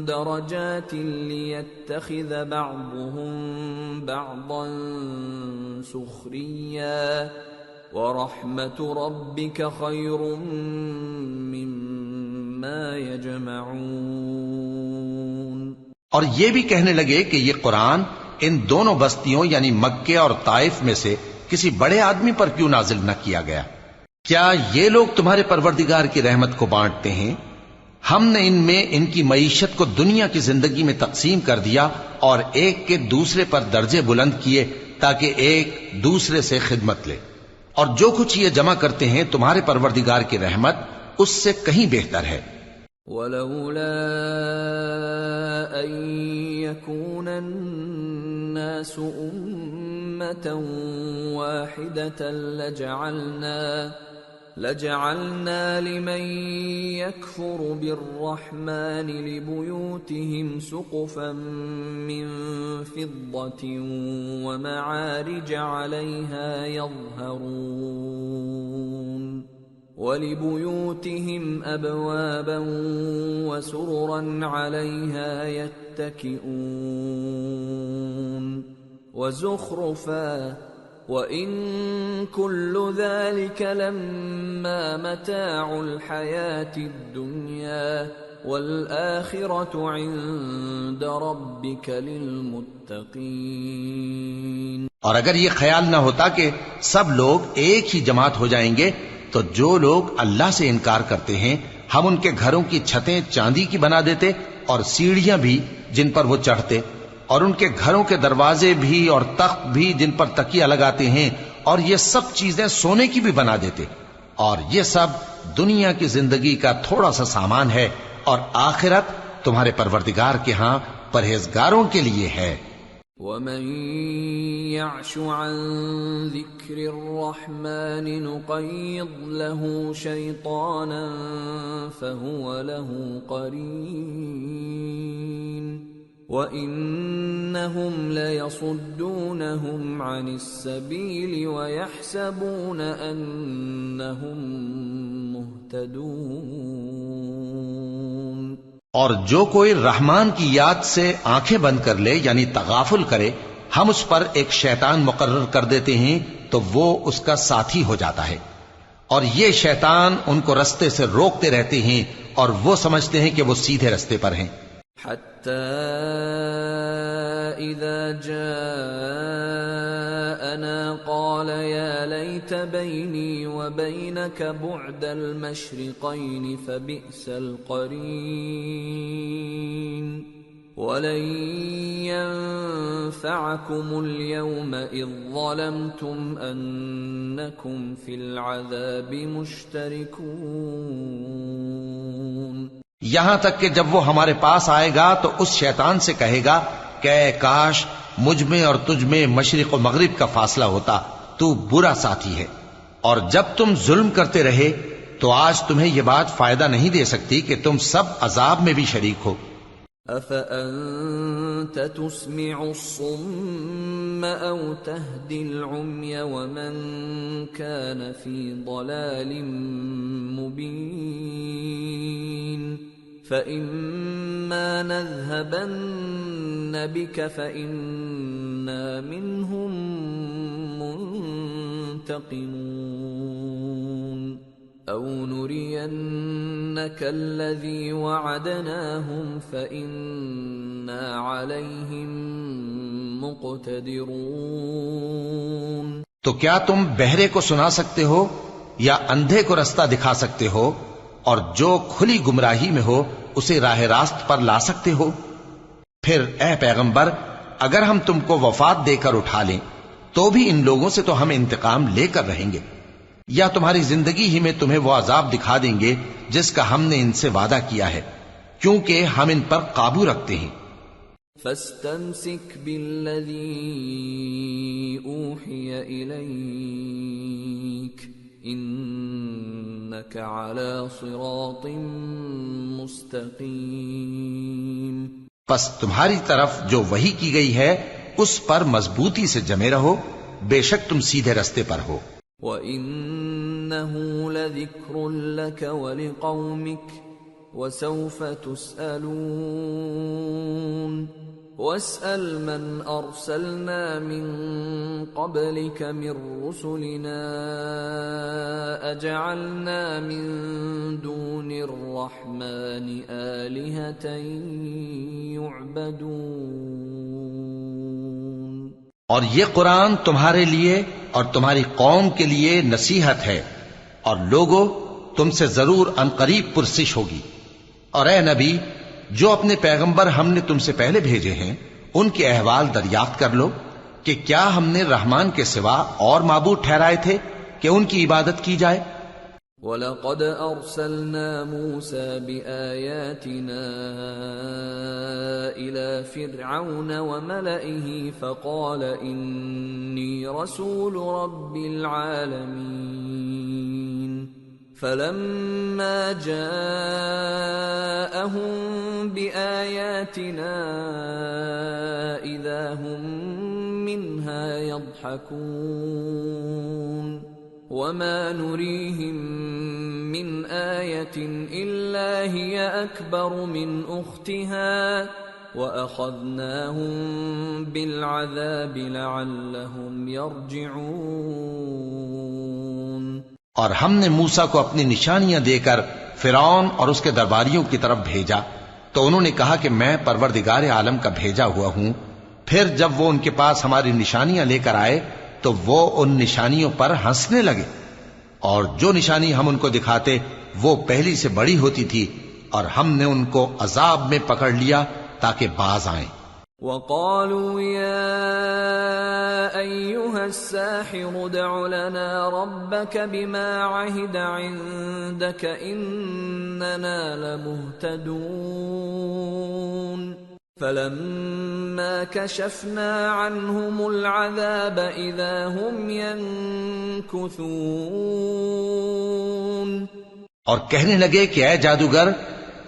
دَرَجَاتٍ لِيَتَّخِذَ بَعْضُهُمْ بَعْضًا سُخْرِيًّا وَرَحْمَةُ رَبِّكَ خَيْرٌ مِّمَّا يَجْمَعُونَ۔ اور یہ بھی کہنے لگے کہ یہ قرآن ان دونوں بستیوں یعنی مکے اور طائف میں سے کسی بڑے آدمی پر کیوں نازل نہ کیا گیا؟ کیا یہ لوگ تمہارے پروردگار کی رحمت کو بانٹتے ہیں؟ ہم نے ان میں ان کی معیشت کو دنیا کی زندگی میں تقسیم کر دیا اور ایک کے دوسرے پر درجے بلند کیے تاکہ ایک دوسرے سے خدمت لے، اور جو کچھ یہ جمع کرتے ہیں تمہارے پروردگار کی رحمت اس سے کہیں بہتر ہے۔ وَلَوْلَا أَن يَكُونَ النَّاسُ أُمَّةً وَاحِدَةً لَجَعَلْنَا لِمَن يَكْفُرُ بِالرَّحْمَنِ لِبُيُوتِهِمْ سُقُفًا مِّن فِضَّةٍ وَمَعَارِجَ عَلَيْهَا يَظْهَرُونَ وَلِبُيُوتِهِمْ أَبْوَابًا وَسُرُرًا عَلَيْهَا يَتَّكِئُونَ وَزُخْرُفًا وَإِن كُلُّ ذَلِكَ لَمَّا مَتَاعُ الْحَيَاةِ الدُّنْيَا وَالْآخِرَةُ عِندَ رَبِّكَ لِلْمُتَّقِينَ۔ اور اگر یہ خیال نہ ہوتا کہ سب لوگ ایک ہی جماعت ہو جائیں گے تو جو لوگ اللہ سے انکار کرتے ہیں ہم ان کے گھروں کی چھتیں چاندی کی بنا دیتے اور سیڑھیاں بھی جن پر وہ چڑھتے، اور ان کے گھروں کے دروازے بھی اور تخت بھی جن پر تکیہ لگاتے ہیں اور یہ سب چیزیں سونے کی بھی بنا دیتے، اور یہ سب دنیا کی زندگی کا تھوڑا سا سامان ہے، اور آخرت تمہارے پروردگار کے ہاں پرہیزگاروں کے لیے ہے۔ وَمَن يَعْشُ عَن ذِكْرِ الرَّحْمَنِ نُقَيِّضْ لَهُ شَيْطَانًا فَهُوَ لَهُ قَرِينٌ وَإِنَّهُمْ لَيَصُدُّونَهُمْ عَنِ السَّبِيلِ وَيَحْسَبُونَ أَنَّهُمْ مُهْتَدُونَ۔ اور جو کوئی رحمان کی یاد سے آنکھیں بند کر لے یعنی تغافل کرے، ہم اس پر ایک شیطان مقرر کر دیتے ہیں تو وہ اس کا ساتھی ہو جاتا ہے، اور یہ شیطان ان کو رستے سے روکتے رہتے ہیں اور وہ سمجھتے ہیں کہ وہ سیدھے رستے پر ہیں۔ حتى إذا جاءنا قال يا ليت بيني وبينك بعد المشرقين فبئس القرين ولن ينفعكم اليوم إذ ظلمتم أنكم في العذاب مشتركون۔ یہاں تک کہ جب وہ ہمارے پاس آئے گا تو اس شیطان سے کہے گا کہ اے کاش مجھ میں اور تجھ میں مشرق و مغرب کا فاصلہ ہوتا، تو برا ساتھی ہے، اور جب تم ظلم کرتے رہے تو آج تمہیں یہ بات فائدہ نہیں دے سکتی کہ تم سب عذاب میں بھی شریک ہو۔ أَفَأَنْتَ تُسْمِعُ الصُّمَّ أَوْ تَهْدِي الْعُمْيَ وَمَنْ كَانَ فِي ضَلَالٍ مُبِينٍ فَإِمَّا نَذْهَبَنَّ بِكَ فَإِنَّا مِنْهُمْ مُنْتَقِمُونَ أَوْ نُرِيَنَّكَ الَّذِي وَعَدْنَاهُمْ فَإِنَّا عَلَيْهِمْ مُقْتَدِرُونَ۔ تو کیا تم بہرے کو سنا سکتے ہو یا اندھے کو رستہ دکھا سکتے ہو، اور جو کھلی گمراہی میں ہو اسے راہ راست پر لا سکتے ہو؟ پھر اے پیغمبر، اگر ہم تم کو وفات دے کر اٹھا لیں تو بھی ان لوگوں سے تو ہم انتقام لے کر رہیں گے، یا تمہاری زندگی ہی میں تمہیں وہ عذاب دکھا دیں گے جس کا ہم نے ان سے وعدہ کیا ہے، کیونکہ ہم ان پر قابو رکھتے ہیں۔ فَاسْتَمْسِكْ بِالَّذِي أُوحِيَ إِلَيْكَ إِنَّكَ عَلَى صِرَاطٍ مُسْتَقِيمٍ۔ پس تمہاری طرف جو وحی کی گئی ہے اس پر مضبوطی سے جمے رہو، بے شک تم سیدھے رستے پر ہو۔ وَإِنَّهُ لَذِكْرٌ لَكَ وَلِقَوْمِكَ وَسَوْفَ تُسْأَلُونَ وَاسْأَلْ مَنْ أَرْسَلْنَا مِنْ قَبْلِكَ مِنْ رُسُلِنَا أَجَعَلْنَا مِنْ دُونِ الرَّحْمَنِ آلِهَةً يُعْبَدُونَ۔ اور یہ قرآن تمہارے لیے اور تمہاری قوم کے لیے نصیحت ہے، اور لوگوں تم سے ضرور عنقریب پرسش ہوگی۔ اور اے نبی، جو اپنے پیغمبر ہم نے تم سے پہلے بھیجے ہیں ان کے احوال دریافت کر لو کہ کیا ہم نے رحمان کے سوا اور معبود ٹھہرائے تھے کہ ان کی عبادت کی جائے؟ وَلَقَدْ أَرْسَلْنَا مُوسَى بِآيَاتِنَا إِلَى فِرْعَوْنَ وَمَلَئِهِ فَقَالَ إِنِّي رَسُولُ رَبِّ الْعَالَمِينَ فَلَمَّا جَاءَهُم بِآيَاتِنَا إِذَا هُم مِّنْهَا يَضْحَكُونَ وَمَا نُرِيهِم مِّنْ آيَةٍ إِلَّا هِيَ أَكْبَرُ مِنْ أُخْتِهَا وَأَخَذْنَاهُم بِالْعَذَابِ لَعَلَّهُمْ يَرْجِعُونَ۔ اور ہم نے موسیٰ کو اپنی نشانیاں دے کر فرعون اور اس کے درباریوں کی طرف بھیجا تو انہوں نے کہا کہ میں پروردگار عالم کا بھیجا ہوا ہوں۔ پھر جب وہ ان کے پاس ہماری نشانیاں لے کر آئے تو وہ ان نشانیوں پر ہنسنے لگے، اور جو نشانی ہم ان کو دکھاتے وہ پہلی سے بڑی ہوتی تھی، اور ہم نے ان کو عذاب میں پکڑ لیا تاکہ باز آئیں۔ وَقَالُوا يَا أيها الساحر ادع لنا ربك بما عهد عندك إننا لمهتدون فلما كشفنا عنهم العذاب إذا هم ينكثون. اور کہنے لگے کہ اے جادوگر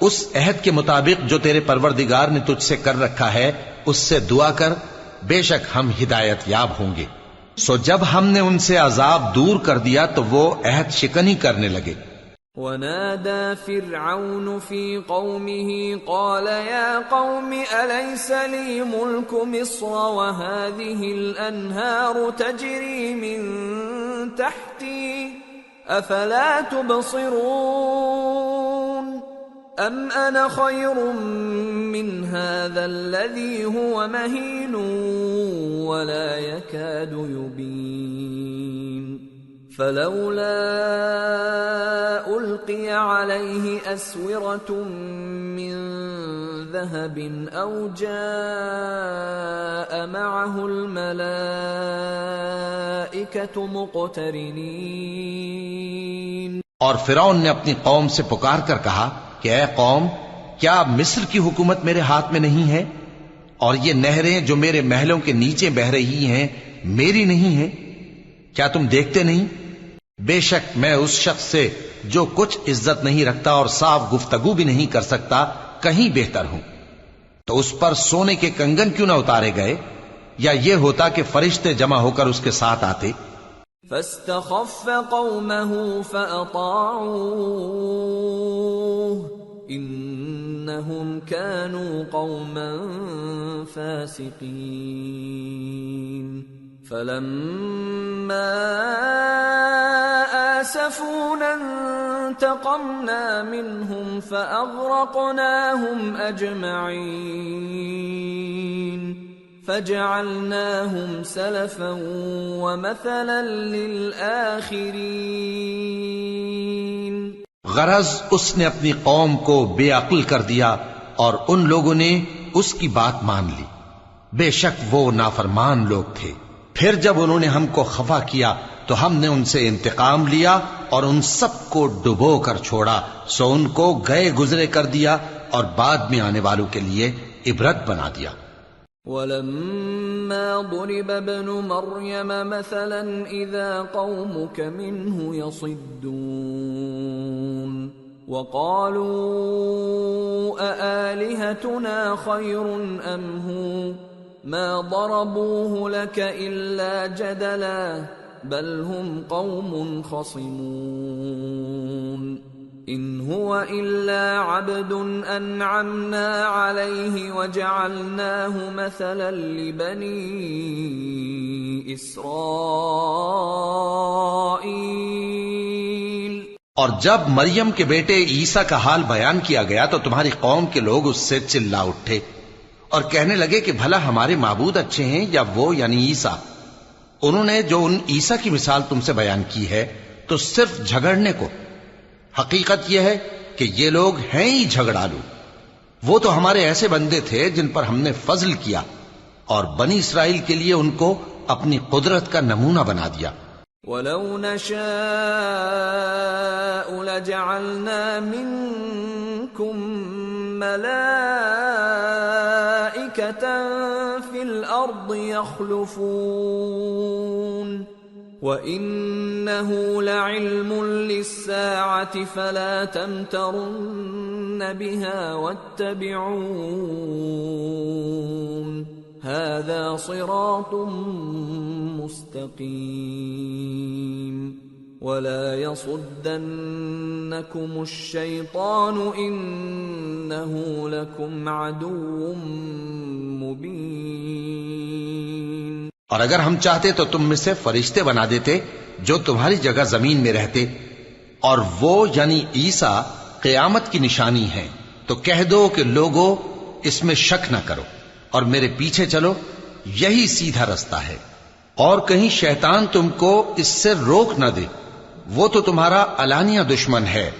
اس عہد کے مطابق جو تیرے پروردگار نے تجھ سے کر رکھا ہے اس سے دعا کر، بے شک ہم ہدایت یاب ہوں گے. سو جب ہم نے ان سے عذاب دور کر دیا تو وہ عہد شکنی کرنے لگے. ونادى فرعون في قومه قال يا قوم أليس لي ملك مصر وهذه الأنهار تجري من تحتي أفلا تبصرون أم أنا خير من هذا الذي هو مهين ولا يكاد يبين فلولا ألقي عليه أسورة من ذهب أو جاء معه الملائكة مقترنين. اور فرعون نے اپنی قوم سے پکار کر کہا کہ اے قوم، کیا مصر کی حکومت میرے ہاتھ میں نہیں ہے اور یہ نہریں جو میرے محلوں کے نیچے بہ رہی ہیں میری نہیں ہیں؟ کیا تم دیکھتے نہیں؟ بے شک میں اس شخص سے جو کچھ عزت نہیں رکھتا اور صاف گفتگو بھی نہیں کر سکتا کہیں بہتر ہوں. تو اس پر سونے کے کنگن کیوں نہ اتارے گئے، یا یہ ہوتا کہ فرشتے جمع ہو کر اس کے ساتھ آتے. فاستخف قومه فأطاعوه إنهم كانوا قوما فاسقين. فلما آسفونا انتقمنا منهم فأغرقناهم أجمعين فجعلناهم سلفا ومثلا للآخرين. غرض اس نے اپنی قوم کو بے عقل کر دیا اور ان لوگوں نے اس کی بات مان لی. بے شک وہ نافرمان لوگ تھے. پھر جب انہوں نے ہم کو خفا کیا تو ہم نے ان سے انتقام لیا اور ان سب کو ڈبو کر چھوڑا. سو ان کو گئے گزرے کر دیا اور بعد میں آنے والوں کے لیے عبرت بنا دیا. وَلَمَّا ضُرِبَ ابْنُ مَرْيَمَ مَثَلًا إِذَا قَوْمُكَ مِنْهُ يَصِدُّونَ وَقَالُوا أَآلِهَتُنَا خَيْرٌ أَمْ هُوَ مَا ضَرَبُوهُ لَكَ إِلَّا جَدَلًا بَلْ هُمْ قَوْمٌ خَصِمُونَ. إِنْ هُوَ إِلَّا عَبْدٌ أَنْعَمْنَا عَلَيْهِ وَجَعَلْنَاهُ مَثَلًا لِبَنِي إِسْرَائِيلَ. اور جب مریم کے بیٹے عیسیٰ کا حال بیان کیا گیا تو تمہاری قوم کے لوگ اس سے چلا اٹھے اور کہنے لگے کہ بھلا ہمارے معبود اچھے ہیں یا وہ یعنی عیسیٰ. انہوں نے جو ان عیسیٰ کی مثال تم سے بیان کی ہے تو صرف جھگڑنے کو. حقیقت یہ ہے کہ یہ لوگ ہیں ہی جھگڑالو. وہ تو ہمارے ایسے بندے تھے جن پر ہم نے فضل کیا اور بنی اسرائیل کے لیے ان کو اپنی قدرت کا نمونہ بنا دیا. وَلَوْ نَشَاءُ لَجَعَلْنَا مِنْكُمْ مَلَائِكَةً فِي الْأَرْضِ يَخْلُفُونَ وَإِنَّهُ لَعِلْمٌ لِلسَّاعَةِ فَلَا تَمْتَرُنَّ بِهَا وَاتَّبِعُونِ هَذَا صِرَاطٌ مُسْتَقِيمٌ وَلَا يَصُدَّنَّكُمُ الشَّيْطَانُ إِنَّهُ لَكُمْ عَدُوٌّ مُبِينٌ. اور اگر ہم چاہتے تو تم میں سے فرشتے بنا دیتے جو تمہاری جگہ زمین میں رہتے، اور وہ یعنی عیسیٰ قیامت کی نشانی ہیں. تو کہہ دو کہ لوگوں اس میں شک نہ کرو اور میرے پیچھے چلو، یہی سیدھا رستہ ہے. اور کہیں شیطان تم کو اس سے روک نہ دے، وہ تو تمہارا علانیہ دشمن ہے.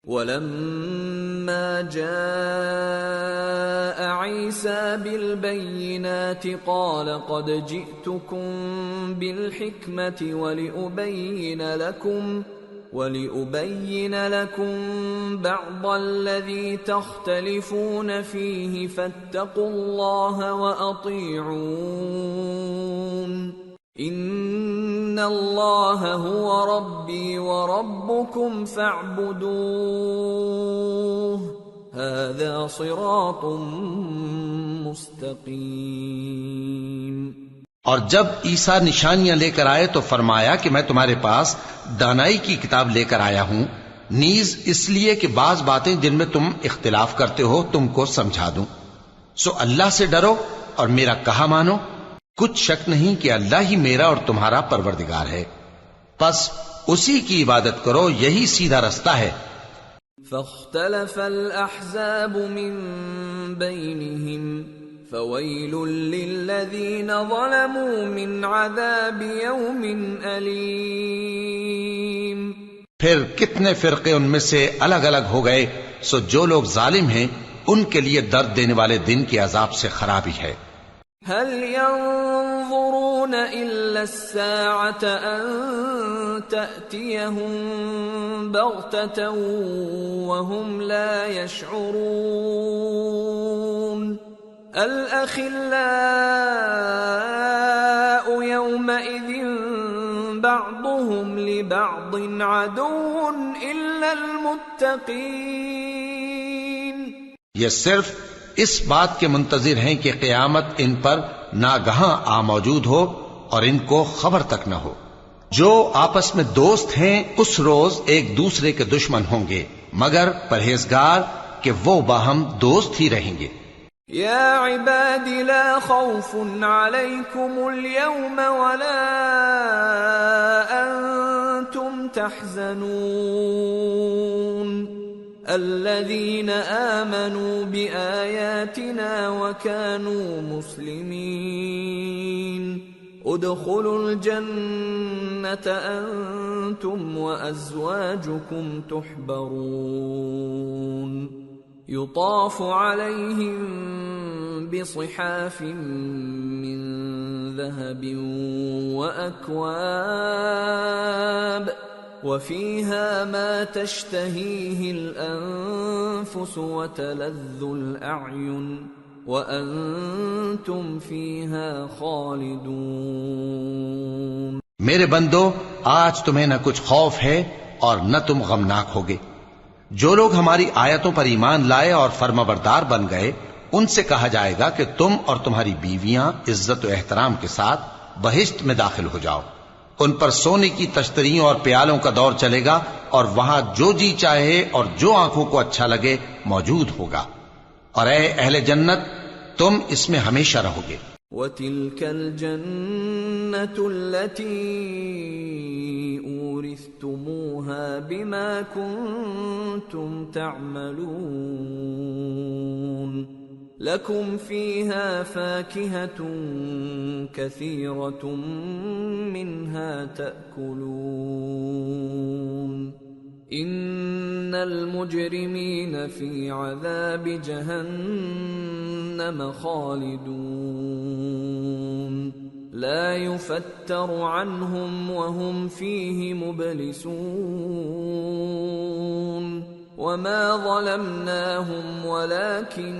وَلَمَّا فلما جاء عيسى بالبينات قال قد جئتكم بالحكمة ولأبين لكم بعض الذي تختلفون فيه فاتقوا الله وأطيعون إن الله هو ربي وربكم فاعبدوه هذا صراط مستقيم۔ اور جب عیسیٰ نشانیاں لے کر آئے تو فرمایا کہ میں تمہارے پاس دانائی کی کتاب لے کر آیا ہوں، نیز اس لیے کہ بعض باتیں جن میں تم اختلاف کرتے ہو تم کو سمجھا دوں۔ سو اللہ سے ڈرو اور میرا کہا مانو، کچھ شک نہیں کہ اللہ ہی میرا اور تمہارا پروردگار ہے، پس اسی کی عبادت کرو، یہی سیدھا رستہ ہے۔ فاختلف الأحزاب من بينهم فويل للذين ظلموا من عذاب يوم أليم۔ پھر کتنے فرقے ان میں سے الگ الگ ہو گئے، سو جو لوگ ظالم ہیں ان کے لیے درد دینے والے دن کے عذاب سے خرابی ہے۔ هل ينظرون إلا الساعة أن تأتيهم بغتة وهم لا يشعرون الأخلاء يومئذ بعضهم لبعض عدو إلا المتقين۔ یہ صرف اس بات کے منتظر ہیں کہ قیامت ان پر ناگہاں آ موجود ہو اور ان کو خبر تک نہ ہو۔ جو آپس میں دوست ہیں اس روز ایک دوسرے کے دشمن ہوں گے، مگر پرہیزگار کہ وہ باہم دوست ہی رہیں گے۔ یا عباد لا خوف علیکم اليوم ولا انتم تحزنون الذين آمنوا بآياتنا وكانوا مسلمين ادخلوا الجنة أنتم وأزواجكم تحبرون يطاف عليهم بصحاف من ذهب وأكواب وفيها ما تشتهيه الأنفس وتلذ الأعين وأنتم فيها خالدون۔ میرے بندو، آج تمہیں نہ کچھ خوف ہے اور نہ تم غمناک ہوگے۔ جو لوگ ہماری آیتوں پر ایمان لائے اور فرمانبردار بن گئے ان سے کہا جائے گا کہ تم اور تمہاری بیویاں عزت و احترام کے ساتھ بہشت میں داخل ہو جاؤ۔ ان پر سونے کی تشتریوں اور پیالوں کا دور چلے گا اور وہاں جو جی چاہے اور جو آنکھوں کو اچھا لگے موجود ہوگا، اور اے اہل جنت تم اس میں ہمیشہ رہو گے۔ وَتِلْكَ الْجَنَّةُ الَّتِي أُورِثْتُمُوهَا بِمَا كُنْتُمْ تَعْمَلُونَ لَكُمْ فِيهَا فَاكِهَةٌ كَثِيرَةٌ مِنْهَا تَأْكُلُونَ إِنَّ الْمُجْرِمِينَ فِي عَذَابِ جَهَنَّمَ خَالِدُونَ لَا يُفَتَّرُ عَنْهُمْ وَهُمْ فِيهِ مُبْلِسُونَ وَمَا ظَلَمْنَاهُمْ وَلَكِنْ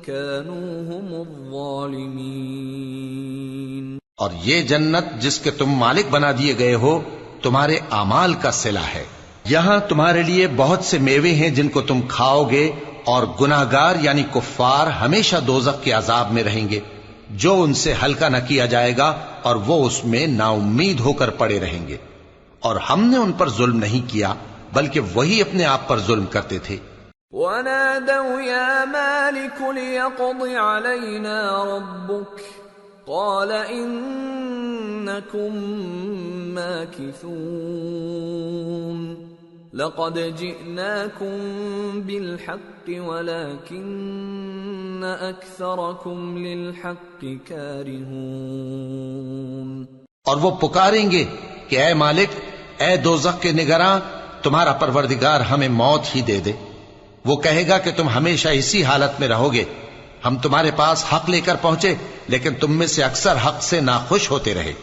كَانُوا هُمُ الظَّالِمِينَ۔ اور یہ جنت جس کے تم مالک بنا دیے گئے ہو تمہارے اعمال کا صلہ ہے۔ یہاں تمہارے لیے بہت سے میوے ہیں جن کو تم کھاؤ گے، اور گناہگار یعنی کفار ہمیشہ دوزخ کے عذاب میں رہیں گے جو ان سے ہلکا نہ کیا جائے گا، اور وہ اس میں نا امید ہو کر پڑے رہیں گے۔ اور ہم نے ان پر ظلم نہیں کیا بلکہ وہی اپنے آپ پر ظلم کرتے تھے۔ وَنَادَوْا يَا مَالِكُ لِيَقْضِ عَلَيْنَا رَبُّكَ قَالَ إِنَّكُمْ مَاكِثُونَ لَقَدْ جِئْنَاكُمْ بِالْحَقِّ وَلَكِنَّ أَكْثَرَكُمْ لِلْحَقِّ كَارِهُونَ۔ اور وہ پکاریں گے کہ اے مالک، اے دوزخ کے نگراں، تمہارا پروردگار ہمیں موت ہی دے دے، وہ کہے گا کہ تم ہمیشہ اسی حالت میں رہو گے، ہم تمہارے پاس حق لے کر پہنچے لیکن تم میں سے اکثر حق سے ناخوش ہوتے رہے۔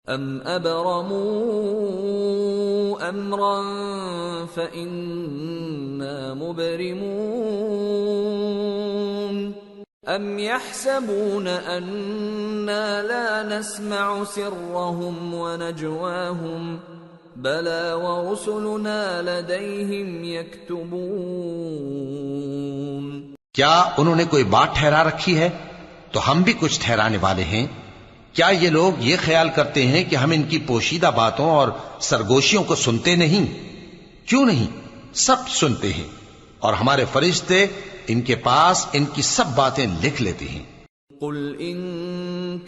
ام ابرموا امرا فإنا مبرمون ام يحسبون أنا لا نسمع سرهم ونجواهم بلى ورسلنا لديهم يكتبون۔ کیا انہوں نے کوئی بات ٹھہرا رکھی ہے؟ تو ہم بھی کچھ ٹھہرانے والے ہیں۔ کیا یہ لوگ یہ خیال کرتے ہیں کہ ہم ان کی پوشیدہ باتوں اور سرگوشیوں کو سنتے نہیں؟ کیوں نہیں، سب سنتے ہیں، اور ہمارے فرشتے ان کے پاس ان کی سب باتیں لکھ لیتے ہیں۔ قل ان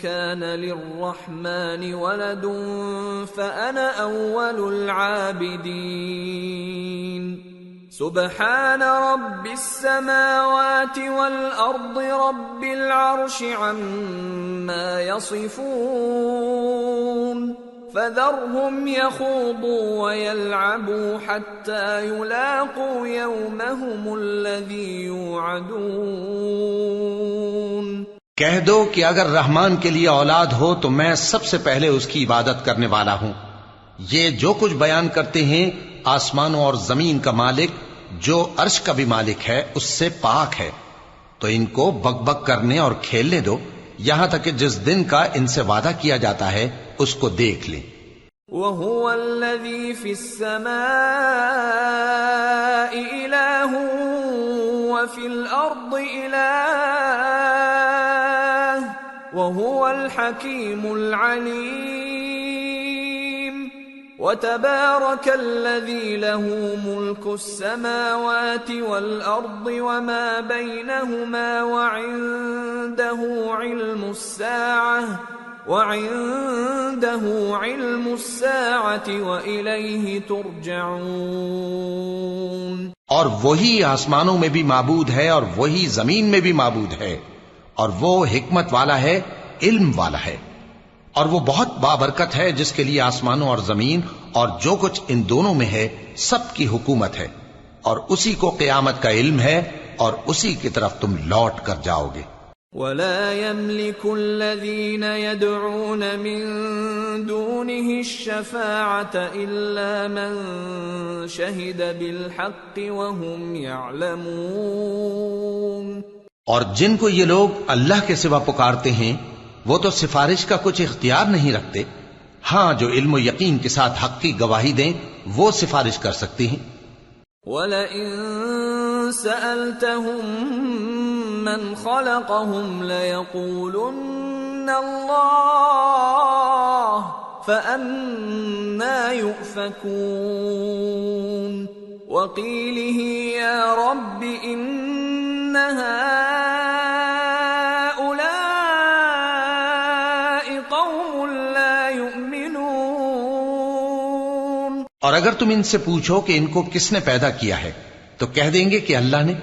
كان للرحمن ولد فأنا أول العابدين سبحان رب السماوات والأرض رب العرش عما يصفون فذرهم يخوضوا ويلعبوا حتى يلاقوا يومهم الذي يوعدون۔ کہہ دو کہ اگر رحمان کے لیے اولاد ہو تو میں سب سے پہلے اس کی عبادت کرنے والا ہوں۔ یہ جو کچھ بیان کرتے ہیں آسمانوں اور زمین کا مالک جو عرش کا بھی مالک ہے اس سے پاک ہے، تو ان کو بک بک کرنے اور کھیلنے دو یہاں تک کہ جس دن کا ان سے وعدہ کیا جاتا ہے اس کو دیکھ لیں۔ وَهُوَ الَّذِي فِي السَّمَاءِ إِلَٰهٌ وَفِي الْأَرْضِ إِلَٰهٌ وَهُوَ الْحَكِيمُ الْعَلِيمُ وَتَبَارَكَ الَّذِي لَهُ مُلْكُ السَّمَاوَاتِ وَالْأَرْضِ وَمَا بَيْنَهُمَا وَعِندَهُ عِلْمُ السَّاعَةِ وَإِلَيْهِ تُرْجَعُونَ۔ اور وہی آسمانوں میں بھی معبود ہے اور وہی زمین میں بھی معبود ہے، اور وہ حکمت والا ہے، علم والا ہے، اور وہ بہت بابرکت ہے جس کے لیے آسمانوں اور زمین اور جو کچھ ان دونوں میں ہے سب کی حکومت ہے، اور اسی کو قیامت کا علم ہے اور اسی کی طرف تم لوٹ کر جاؤ گے۔ وَلَا يَمْلِكُ الَّذِينَ يَدْعُونَ مِن دُونِهِ الشَّفَاعَةَ إِلَّا مَن شَهِدَ بِالْحَقِّ وَهُمْ يَعْلَمُونَ۔ اور جن کو یہ لوگ اللہ کے سوا پکارتے ہیں وہ تو سفارش کا کچھ اختیار نہیں رکھتے، ہاں جو علم و یقین کے ساتھ حق کی گواہی دیں وہ سفارش کر سکتے ہیں۔ وَلَئِن سَأَلْتَهُم مَّنْ خَلَقَهُمْ لَيَقُولُنَّ اللَّهُ فَأَنَّىٰ يُؤْفَكُونَ وَقِيلِهِ يَا رَبِّ إِنَّ هَٰؤُلَاءِ قَوْمٌ لَّا يُؤْمِنُونَ۔ اور اگر تم ان سے پوچھو کہ ان کو کس نے پیدا کیا ہے تو کہہ دیں گے کہ اللہ نے،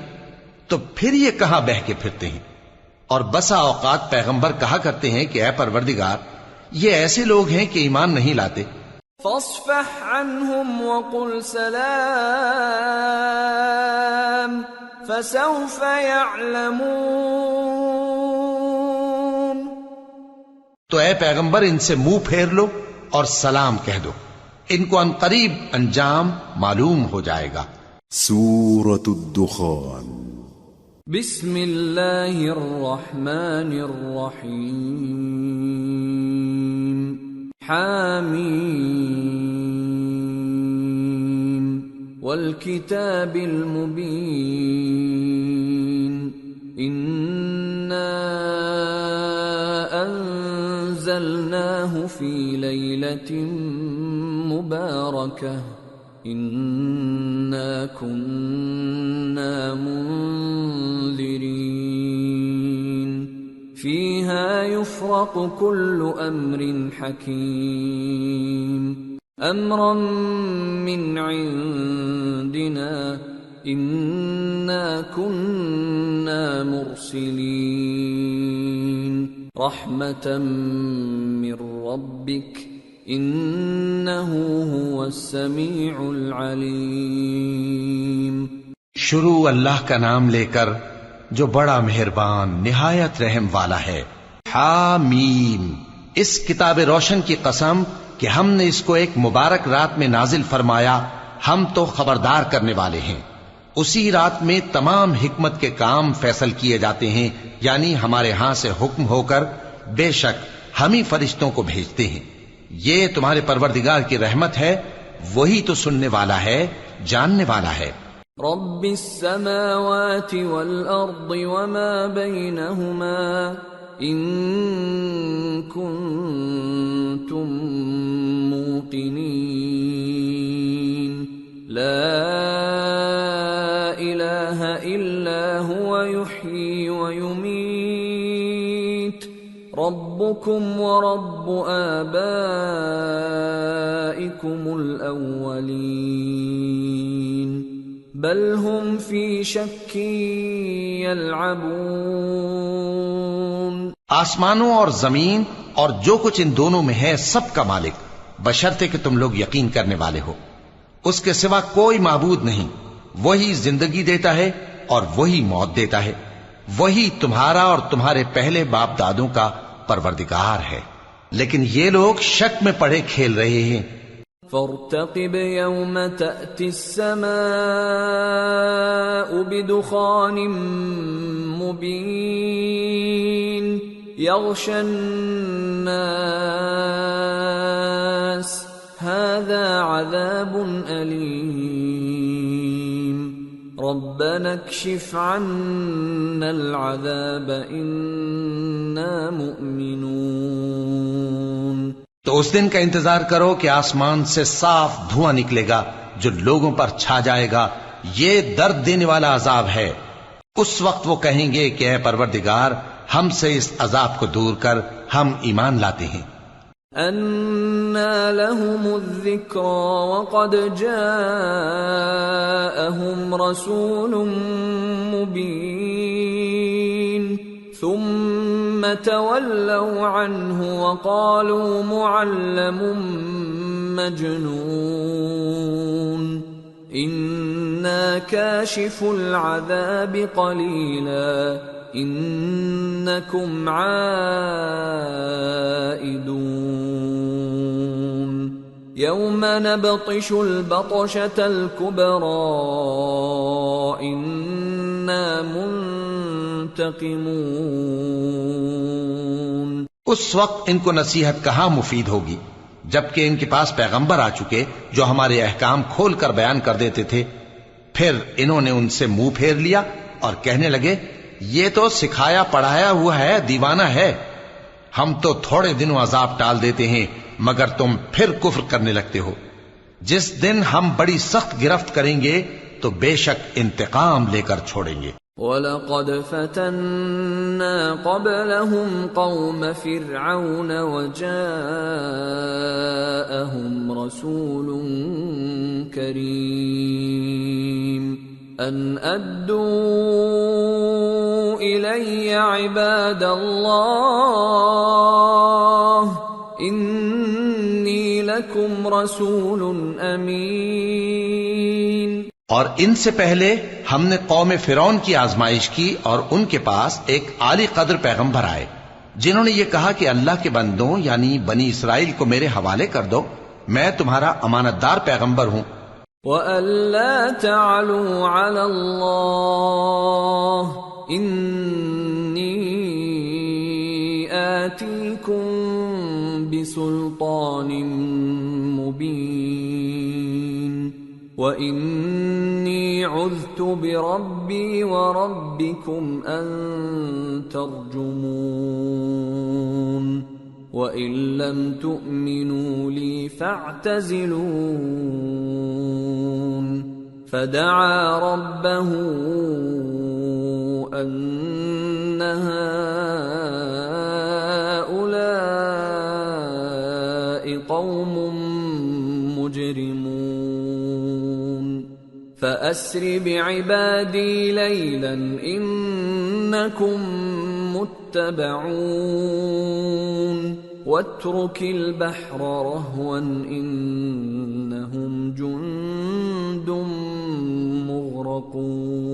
تو پھر یہ کہاں بہہ کے پھرتے ہیں۔ اور بسا اوقات پیغمبر کہا کرتے ہیں کہ اے پروردگار یہ ایسے لوگ ہیں کہ ایمان نہیں لاتے۔ فاصفح عنهم وقل سلام فسوف يعلمون۔ تو اے پیغمبر ان سے منہ پھیر لو اور سلام کہہ دو، ان کو ان قریب انجام معلوم ہو جائے گا۔ سورة الدخان۔ بسم اللہ الرحمن الرحیم۔ حامیم والکتاب المبین۔ انا انزلناہ فی لیلۃ مبارکہ انا كنا منذرين فيها يفرق كل امر حكيم امرا من عندنا انا كنا مرسلين رحمة من ربك انه هو السميع العليم۔ شروع اللہ کا نام لے کر جو بڑا مہربان نہایت رحم والا ہے۔ حامیم، اس کتاب روشن کی قسم کہ ہم نے اس کو ایک مبارک رات میں نازل فرمایا، ہم تو خبردار کرنے والے ہیں۔ اسی رات میں تمام حکمت کے کام فیصل کیے جاتے ہیں، یعنی ہمارے ہاں سے حکم ہو کر بے شک ہم ہی فرشتوں کو بھیجتے ہیں۔ یہ تمہارے پروردگار کی رحمت ہے، وہی تو سننے والا ہے، جاننے والا ہے۔ رب السماوات والأرض وما بينهما إن كنتم موقنين لا إله إلا هو يحيي ويميت ربكم ورب آبائكم الأولين بل هم في شك يلعبون۔ آسمانوں اور زمین اور جو کچھ ان دونوں میں ہے سب کا مالک، بشرطے کہ تم لوگ یقین کرنے والے ہو۔ اس کے سوا کوئی معبود نہیں، وہی زندگی دیتا ہے اور وہی موت دیتا ہے، وہی تمہارا اور تمہارے پہلے باپ دادوں کا پروردگار ہے، لیکن یہ لوگ شک میں پڑے کھیل رہے ہیں۔ فارتقب يوم تأتي السماء بدخان مبين يغشى الناس هذا عذاب أليم ربنا اكشف عنا العذاب إنا مؤمنون۔ تو اس دن کا انتظار کرو کہ آسمان سے صاف دھواں نکلے گا جو لوگوں پر چھا جائے گا، یہ درد دینے والا عذاب ہے۔ اس وقت وہ کہیں گے کہ اے پروردگار ہم سے اس عذاب کو دور کر، ہم ایمان لاتے ہیں۔ أَنَّى لَهُمُ الذِّكْرَى وَقَدْ جَاءَهُمْ رَسُولٌ مُبِينٌ ثُمَّ تَوَلَّوْا عَنْهُ وَقَالُوا مُعَلَّمٌ مَجْنُونٌ إِنَّا كَاشِفُو الْعَذَابِ قَلِيلًا إِنَّكُمْ عَائِدُونَ يَوْمَ نَبْطِشُ الْبَطْشَةَ الْكُبْرَى إِنَّا منتقمون۔ اس وقت ان کو نصیحت کہاں مفید ہوگی جبکہ ان کے پاس پیغمبر آ چکے جو ہمارے احکام کھول کر بیان کر دیتے تھے۔ پھر انہوں نے ان سے منہ پھیر لیا اور کہنے لگے یہ تو سکھایا پڑھایا ہوا ہے، دیوانہ ہے، ہم تو تھوڑے دنوں عذاب ٹال دیتے ہیں مگر تم پھر کفر کرنے لگتے ہو۔ جس دن ہم بڑی سخت گرفت کریں گے تو بے شک انتقام لے کر چھوڑیں گے۔ وَلَقَدْ فَتَنَّا قَبْلَهُمْ قَوْمَ فِرْعَوْنَ وَجَاءَهُمْ رَسُولٌ كَرِيمٌ أَنْ أَدُّوا إِلَيَّ عِبَادَ اللَّهِ إِنِّي لَكُمْ رَسُولٌ أَمِينٌ۔ اور ان سے پہلے ہم نے قوم فرعون کی آزمائش کی اور ان کے پاس ایک عالی قدر پیغمبر آئے جنہوں نے یہ کہا کہ اللہ کے بندوں یعنی بنی اسرائیل کو میرے حوالے کر دو، میں تمہارا امانت دار پیغمبر ہوں۔ وَأَلَّا تَعْلُوا عَلَى اللَّهِ إِنِّي آتِيكُمْ بِسُلْطَانٍ مُبِينٍ وَإِنِّي عُذْتُ بِرَبِّي وَرَبِّكُمْ أَن تَرْجُمُونِ وَإِن لَّمْ تُؤْمِنُوا لِي فَاعْتَزِلُونِ فَدَعَا رَبَّهُ أَنَّ هَٰؤُلَاءِ قَوْمٌ مُجْرِمُونَ فَأَسْرِ بِعِبَادِي لَيْلًا إِنَّكُمْ مُتَّبَعُونَ وَاتْرُكِ الْبَحْرَ رَهْوًا إِنَّهُمْ جُندٌ مُغْرَقُونَ۔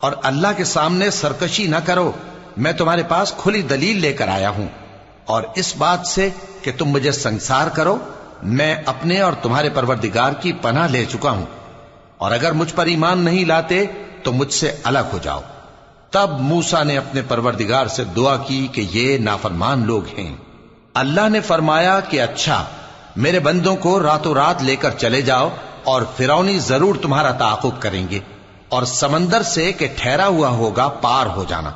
اور اللہ کے سامنے سرکشی نہ کرو، میں تمہارے پاس کھلی دلیل لے کر آیا ہوں، اور اس بات سے کہ تم مجھے سنسار کرو میں اپنے اور تمہارے پروردگار کی پناہ لے چکا ہوں، اور اگر مجھ پر ایمان نہیں لاتے تو مجھ سے الگ ہو جاؤ۔ تب موسیٰ نے اپنے پروردگار سے دعا کی کہ یہ نافرمان لوگ ہیں۔ اللہ نے فرمایا کہ اچھا، میرے بندوں کو راتوں رات لے کر چلے جاؤ، اور فرعونی ضرور تمہارا تعاقب کریں گے، اور سمندر سے کہ ٹھہرا ہوا ہوگا پار ہو جانا،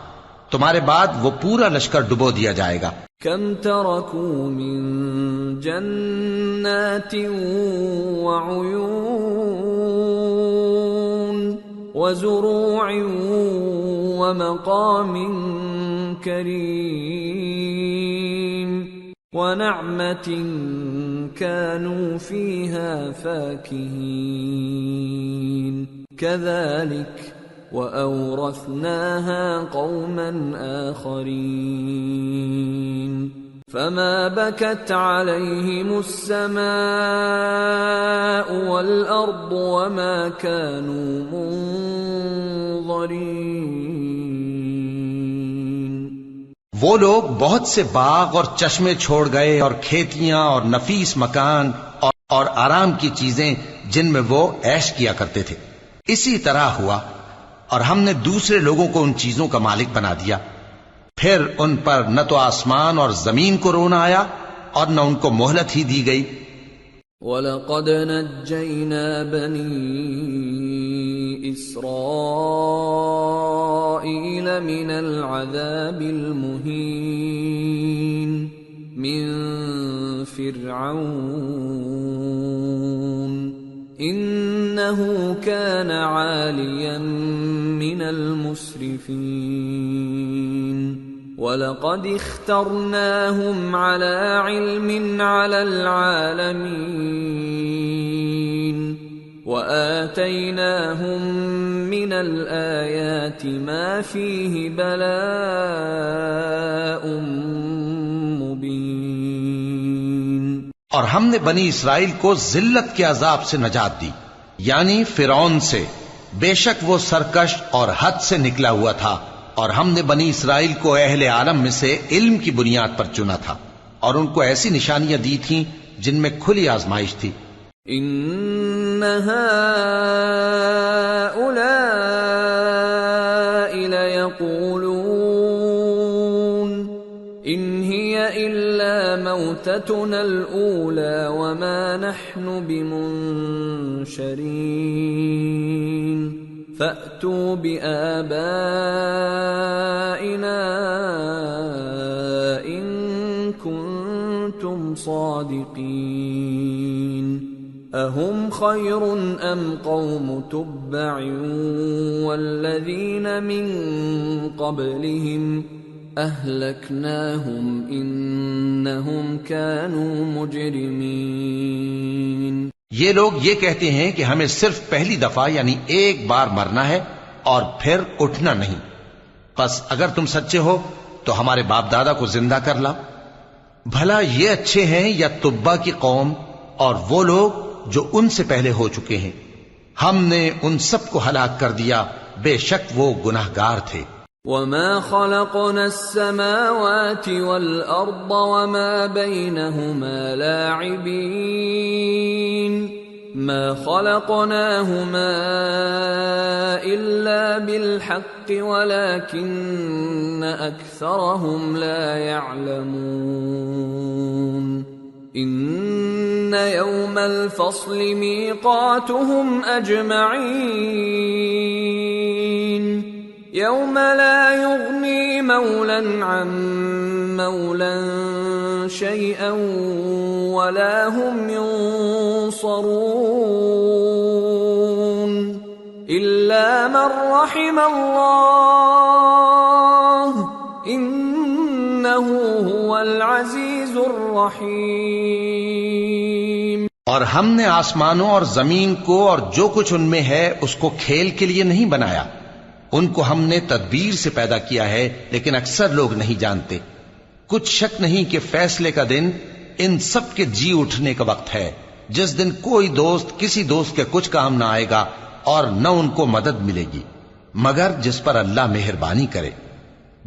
تمہارے بعد وہ پورا لشکر ڈبو دیا جائے گا۔ کم ترکوا من جنات وعیون وزروع ومقام کریم ونعمة كانوا فيها فاكهين كذلك وأورثناها قوما آخرين فما بكت عليهم السماء والأرض وما كانوا منظرين۔ وہ لوگ بہت سے باغ اور چشمے چھوڑ گئے، اور کھیتیاں اور نفیس مکان اور آرام کی چیزیں جن میں وہ عیش کیا کرتے تھے۔ اسی طرح ہوا، اور ہم نے دوسرے لوگوں کو ان چیزوں کا مالک بنا دیا، پھر ان پر نہ تو آسمان اور زمین کو رونا آیا اور نہ ان کو مہلت ہی دی گئی۔ وَلَقَدْ نَجَّيْنَا بَنِي إِسْرَائِيلَ مِنَ الْعَذَابِ الْمُهِينِ مِنْ فِرْعَوْنَ إِنَّهُ كَانَ عَالِيًا مِنَ الْمُسْرِفِينَ وَلَقَدِ اخْتَرْنَاهُمْ عَلَى عِلْمٍ عَلَى الْعَالَمِينَ وَآتَيْنَاهُمْ مِنَ الْآيَاتِ مَا فِيهِ بَلَاءٌ مُبِينٌ۔ اور ہم نے بنی اسرائیل کو ذلت کے عذاب سے نجات دی، یعنی فرعون سے، بے شک وہ سرکش اور حد سے نکلا ہوا تھا، اور ہم نے بنی اسرائیل کو اہل عالم میں سے علم کی بنیاد پر چنا تھا، اور ان کو ایسی نشانیاں دی تھیں جن میں کھلی آزمائش تھی۔ ان هؤلاء ليقولون ان هي الا موتتنا الاولى وما نحن بمنشرين فأتوا بآبائنا إن كنتم صادقين أهم خير أم قوم تبع والذين من قبلهم أهلكناهم إنهم كانوا مجرمين۔ یہ لوگ یہ کہتے ہیں کہ ہمیں صرف پہلی دفعہ یعنی ایک بار مرنا ہے اور پھر اٹھنا نہیں، پس اگر تم سچے ہو تو ہمارے باپ دادا کو زندہ کر لاؤ۔ بھلا یہ اچھے ہیں یا تبا کی قوم اور وہ لوگ جو ان سے پہلے ہو چکے ہیں؟ ہم نے ان سب کو ہلاک کر دیا، بے شک وہ گناہگار تھے۔ وَمَا خَلَقْنَا السَّمَاوَاتِ وَالْأَرْضَ وَمَا بَيْنَهُمَا لَاعِبِينَ مَا خَلَقْنَاهُمَا إِلَّا بِالْحَقِّ وَلَكِنَّ أَكْثَرَهُمْ لَا يَعْلَمُونَ إِنَّ يَوْمَ الْفَصْلِ مِيقَاتُهُمْ أَجْمَعِينَ يوم لا يغني مولا عن مولا شيئا ولا هم ينصرون إلا من رحم الله إنه هو العزيز الرحيم۔ اور ہم نے آسمانوں اور زمین کو اور جو کچھ ان میں ہے اس کو کھیل کے لیے نہیں بنایا، ان کو ہم نے تدبیر سے پیدا کیا ہے، لیکن اکثر لوگ نہیں جانتے۔ کچھ شک نہیں کہ فیصلے کا دن ان سب کے جی اٹھنے کا وقت ہے، جس دن کوئی دوست کسی دوست کے کچھ کام نہ آئے گا اور نہ ان کو مدد ملے گی۔ مگر جس پر اللہ مہربانی کرے،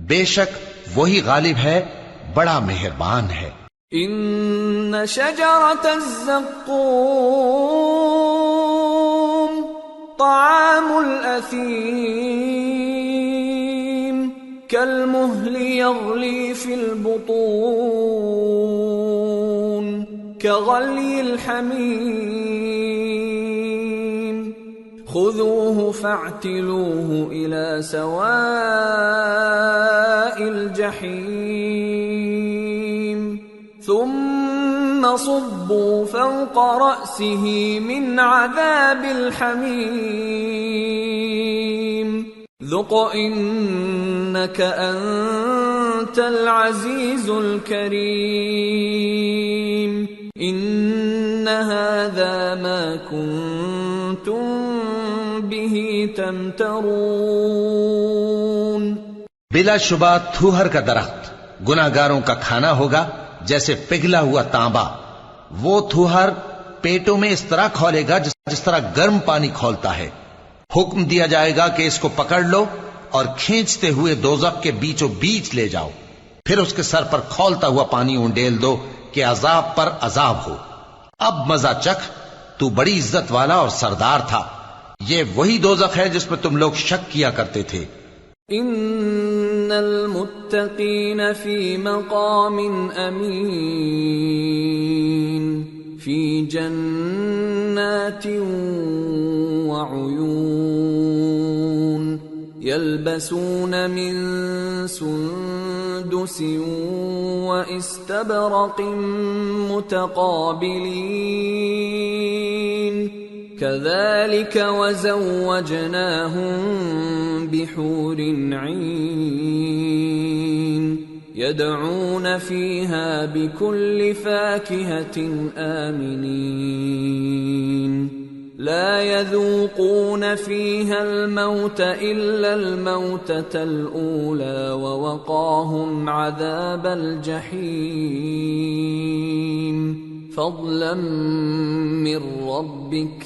بے شک وہی غالب ہے، بڑا مہربان ہے۔ ان شجرۃ الزقوم طعام الاثیم كالمهل يغلي في البطون كغلي الحميم خذوه فاعتلوه إلى سواء الجحيم ثم صبوا فوق رأسه من عذاب الحميم ذق إنك أنت العزيز الكريم إن هذا ما كنتم به تمترون۔ بلا شبہ تھوہر کا درخت گناہگاروں کا کھانا ہوگا جیسے پگھلا ہوا تانبا۔ وہ تھوہر پیٹوں میں اس طرح کھولے گا جس طرح گرم پانی کھولتا ہے۔ حکم دیا جائے گا کہ اس کو پکڑ لو اور کھینچتے ہوئے دوزخ کے بیچوں بیچ لے جاؤ، پھر اس کے سر پر کھولتا ہوا پانی اونڈیل دو کہ عذاب پر عذاب ہو۔ اب مزہ چکھ، تو بڑی عزت والا اور سردار تھا۔ یہ وہی دوزخ ہے جس میں تم لوگ شک کیا کرتے تھے۔ ان المتقین فی مقام امین فی جنات وعیون یلبسون من سندس واستبرق متقابلین كذلك وزوجناهم بحور عين يدعون فيها بكل فاكهة آمنين لا يذوقون فيها الموت إلا الموتة الأولى ووقاهم عذاب الجحيم فضلا من ربك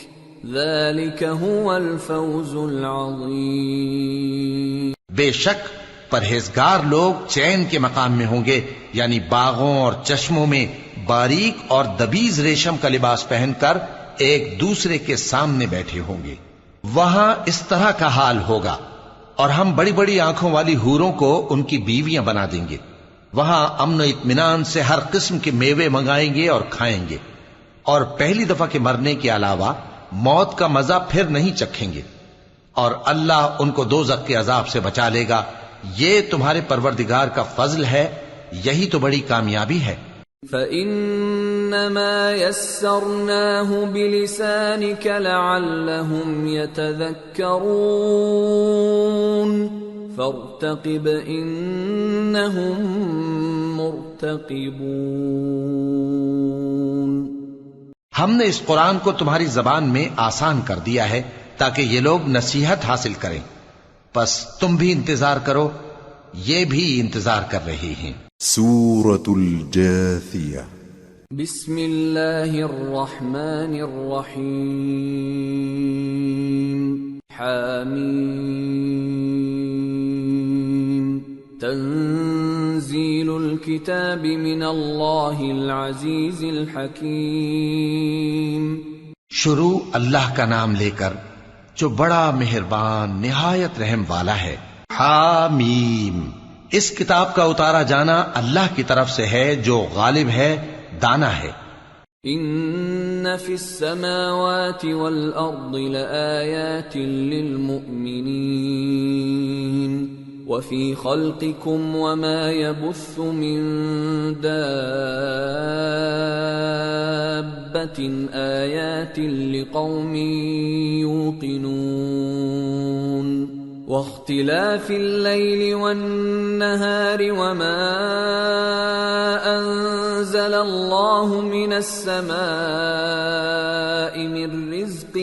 ذلك هو الفوز العظیم۔ بے شک پرہیزگار لوگ چین کے مقام میں ہوں گے، یعنی باغوں اور چشموں میں باریک اور دبیز ریشم کا لباس پہن کر ایک دوسرے کے سامنے بیٹھے ہوں گے۔ وہاں اس طرح کا حال ہوگا، اور ہم بڑی بڑی آنکھوں والی حوروں کو ان کی بیویاں بنا دیں گے۔ وہاں امن و اطمینان سے ہر قسم کے میوے منگائیں گے اور کھائیں گے، اور پہلی دفعہ کے مرنے کے علاوہ موت کا مزہ پھر نہیں چکھیں گے، اور اللہ ان کو دوزخ کے عذاب سے بچا لے گا۔ یہ تمہارے پروردگار کا فضل ہے، یہی تو بڑی کامیابی ہے۔ فَإِنَّمَا يَسَّرْنَاهُ بِلِسَانِكَ لَعَلَّهُمْ يَتَذَكَّرُونَ فَارْتَقِبْ إِنَّهُمْ مُرْتَقِبُونَ۔ ہم نے اس قرآن کو تمہاری زبان میں آسان کر دیا ہے تاکہ یہ لوگ نصیحت حاصل کریں، پس تم بھی انتظار کرو، یہ بھی انتظار کر رہے ہیں۔ سورة الجاثیہ۔ بسم اللہ الرحمن الرحیم۔ حامیم۔ تنزیل الکتاب من اللہ العزیز الحکیم۔ شروع اللہ کا نام لے کر جو بڑا مہربان نہایت رحم والا ہے۔ حامیم۔ اس کتاب کا اتارا جانا اللہ کی طرف سے ہے جو غالب ہے، دانا ہے۔ ان فی السماوات والارض لآیات للمؤمنین وفی خلقکم وما يبث من دابة آیات لقوم یوقنون واختلاف الليل والنهار وما أنزل الله من السماء من رزق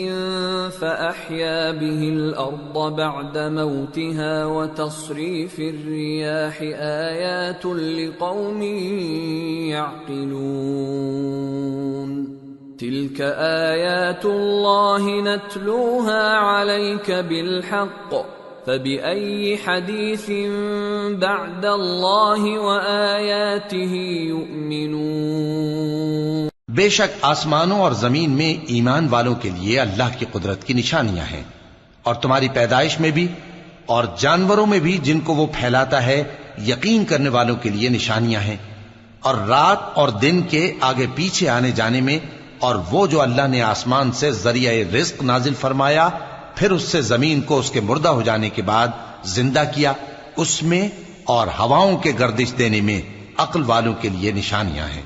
فأحيا به الأرض بعد موتها وتصريف الرياح آيات لقوم يعقلون تلك آيات الله نتلوها عليك بالحق فبأي حديث بعد الله وآياته يؤمنون؟ بے شک آسمانوں اور زمین میں ایمان والوں کے لیے اللہ کی قدرت کی نشانیاں ہیں، اور تمہاری پیدائش میں بھی اور جانوروں میں بھی جن کو وہ پھیلاتا ہے یقین کرنے والوں کے لیے نشانیاں ہیں، اور رات اور دن کے آگے پیچھے آنے جانے میں، اور وہ جو اللہ نے آسمان سے ذریعہ رزق نازل فرمایا پھر اس سے زمین کو اس کے مردہ ہو جانے کے بعد زندہ کیا، اس میں اور ہواؤں کے گردش دینے میں عقل والوں کے لیے نشانیاں ہیں۔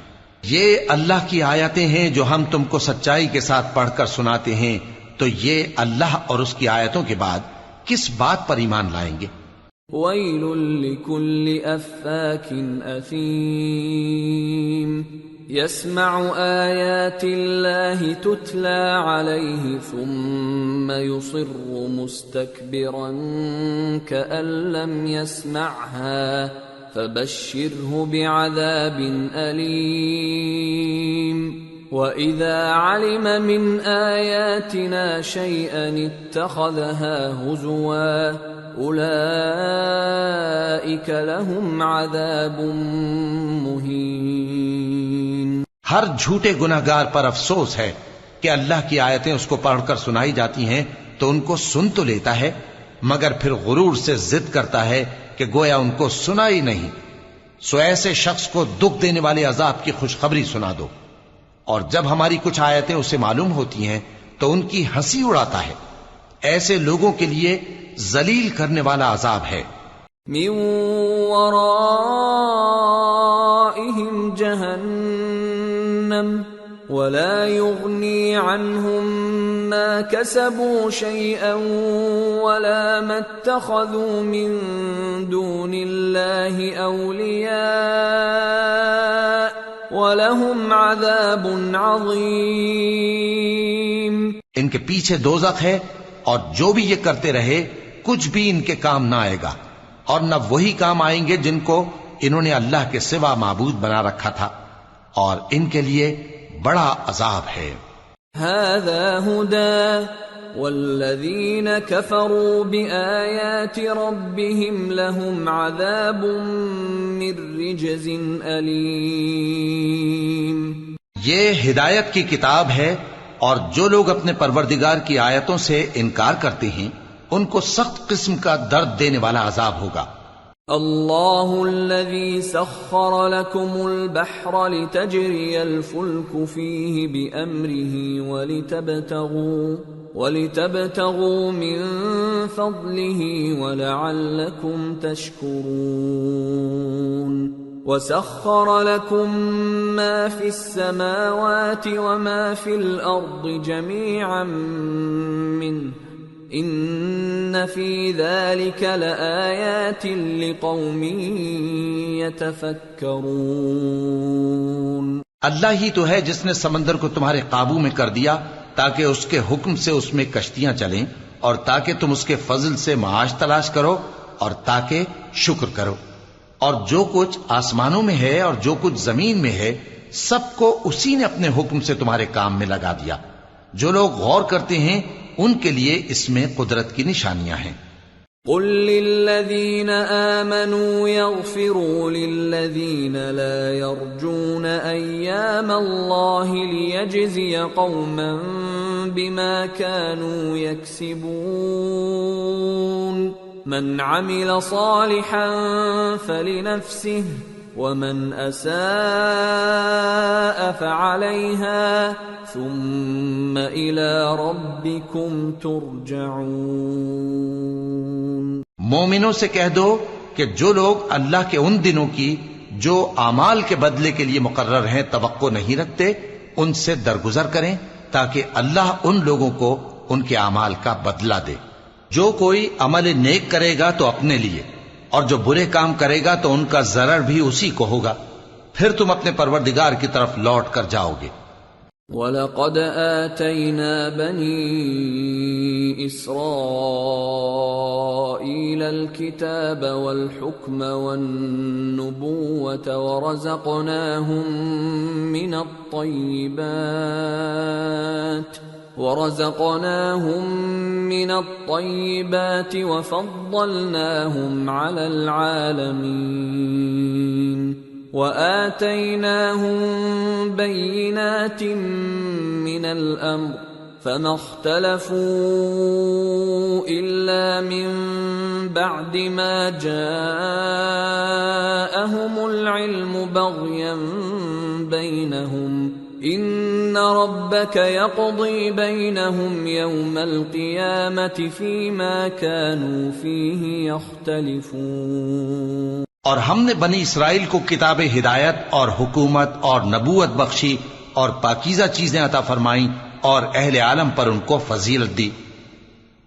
یہ اللہ کی آیتیں ہیں جو ہم تم کو سچائی کے ساتھ پڑھ کر سناتے ہیں، تو یہ اللہ اور اس کی آیتوں کے بعد کس بات پر ایمان لائیں گے؟ وَيْلٌ لِكُلِّ أَفَّاكٍ أَثِيمٍ يَسْمَعُ آيَاتِ اللَّهِ تُتْلَى عَلَيْهِ ثُمَّ يُصِرُّ مُسْتَكْبِرًا كَأَن لَّمْ يَسْمَعْهَا فَبَشِّرْهُ بِعَذَابٍ أَلِيمٍ وَإِذَا عَلِمَ مِنْ آيَاتِنَا شَيْئًا اتَّخَذَهَا هُزُوًا أُولَئِكَ لَهُمْ عَذَابٌ مُهِينٌ۔ ہر جھوٹے گناہگار پر افسوس ہے کہ اللہ کی آیتیں اس کو پڑھ کر سنائی جاتی ہیں تو ان کو سن تو لیتا ہے مگر پھر غرور سے ضد کرتا ہے کہ گویا ان کو سنا ہی نہیں، سو ایسے شخص کو دکھ دینے والے عذاب کی خوشخبری سنا دو، اور جب ہماری کچھ آیتیں اسے معلوم ہوتی ہیں تو ان کی ہنسی اڑاتا ہے، ایسے لوگوں کے لیے ذلیل کرنے والا عذاب ہے۔ من ورائهم جہنم ولا يغني عنهم ما كسبوا شيئا ولا ما اتخذوا من دون الله أولياء وَلَهُمْ عَذَابٌ عَظِيمٌ۔ ان کے پیچھے دوزخ ہے، اور جو بھی یہ کرتے رہے کچھ بھی ان کے کام نہ آئے گا، اور نہ وہی کام آئیں گے جن کو انہوں نے اللہ کے سوا معبود بنا رکھا تھا، اور ان کے لیے بڑا عذاب ہے۔ هَذَا هُدًى وَالَّذِينَ كَفَرُوا بِآيَاتِ رَبِّهِمْ لَهُمْ عَذَابٌ مِّن رِّجْزٍ أَلِيمٌ۔ یہ ہدایت کی کتاب ہے، اور جو لوگ اپنے پروردگار کی آیتوں سے انکار کرتے ہیں ان کو سخت قسم کا درد دینے والا عذاب ہوگا۔ اللہ الذی سخر لکم البحر لتجری الفلک فیہ بأمرہ ولتبتغوا من فضلہ ولعلکم تشکرون، وسخر لكم ما في السماوات وما في الأرض جميعا منه إن في ذلك لآيات لقوم يتفكرون۔ اللہ ہی تو ہے جس نے سمندر کو تمہارے قابو میں کر دیا تاکہ اس کے حکم سے اس میں کشتیاں چلیں، اور تاکہ تم اس کے فضل سے معاش تلاش کرو اور تاکہ شکر کرو۔ اور جو کچھ آسمانوں میں ہے اور جو کچھ زمین میں ہے سب کو اسی نے اپنے حکم سے تمہارے کام میں لگا دیا۔ جو لوگ غور کرتے ہیں ان کے لیے اس میں قدرت کی نشانیاں ہیں۔ قل للذین آمنوا یغفروا للذین لا یرجون ایام اللہ لیجزی قوما بما كانوا یکسبون، من عمل صالحا فلنفسه ومن اساء فعليها ثم الى ربكم ترجعون۔ مومنوں سے کہہ دو کہ جو لوگ اللہ کے ان دنوں کی جو اعمال کے بدلے کے لیے مقرر ہیں توقع نہیں رکھتے ان سے درگزر کریں تاکہ اللہ ان لوگوں کو ان کے اعمال کا بدلہ دے۔ جو کوئی عمل نیک کرے گا تو اپنے لیے، اور جو برے کام کرے گا تو ان کا ضرر بھی اسی کو ہوگا، پھر تم اپنے پروردگار کی طرف لوٹ کر جاؤ گے۔ وَلَقَدْ آتَيْنَا بَنِي إِسْرَائِيلَ الْكِتَابَ وَالْحُكْمَ وَالنُّبُوَّةَ وَرَزَقْنَاهُمْ مِنَ الطَّيِّبَاتِ ورزقناهم من الطيبات وفضلناهم على العالمين وآتيناهم بينات من الأمر فما اختلفوا إلا من بعد ما جاءهم العلم بغيا بينهم إن ربك يقضي بينهم يوم القيامة فيما كانوا فيه يختلفون۔ اور ہم نے بنی اسرائیل کو کتاب ہدایت اور حکومت اور نبوت بخشی اور پاکیزہ چیزیں عطا فرمائیں اور اہل عالم پر ان کو فضیلت دی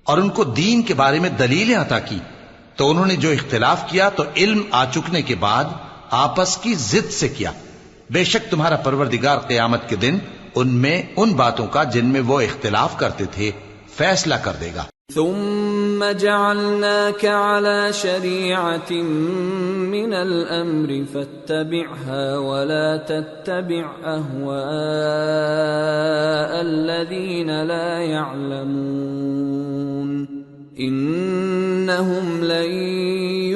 اور ان کو دین کے بارے میں دلیلیں عطا کی، تو انہوں نے جو اختلاف کیا تو علم آ چکنے کے بعد آپس کی ضد سے کیا۔ بے شک تمہارا پروردگار قیامت کے دن ان میں ان باتوں کا جن میں وہ اختلاف کرتے تھے فیصلہ کر دے گا۔ ثم جعلناك على شريعة من الأمر فاتبعها ولا تتبع أهواء الذين لا يعلمون إنهم لن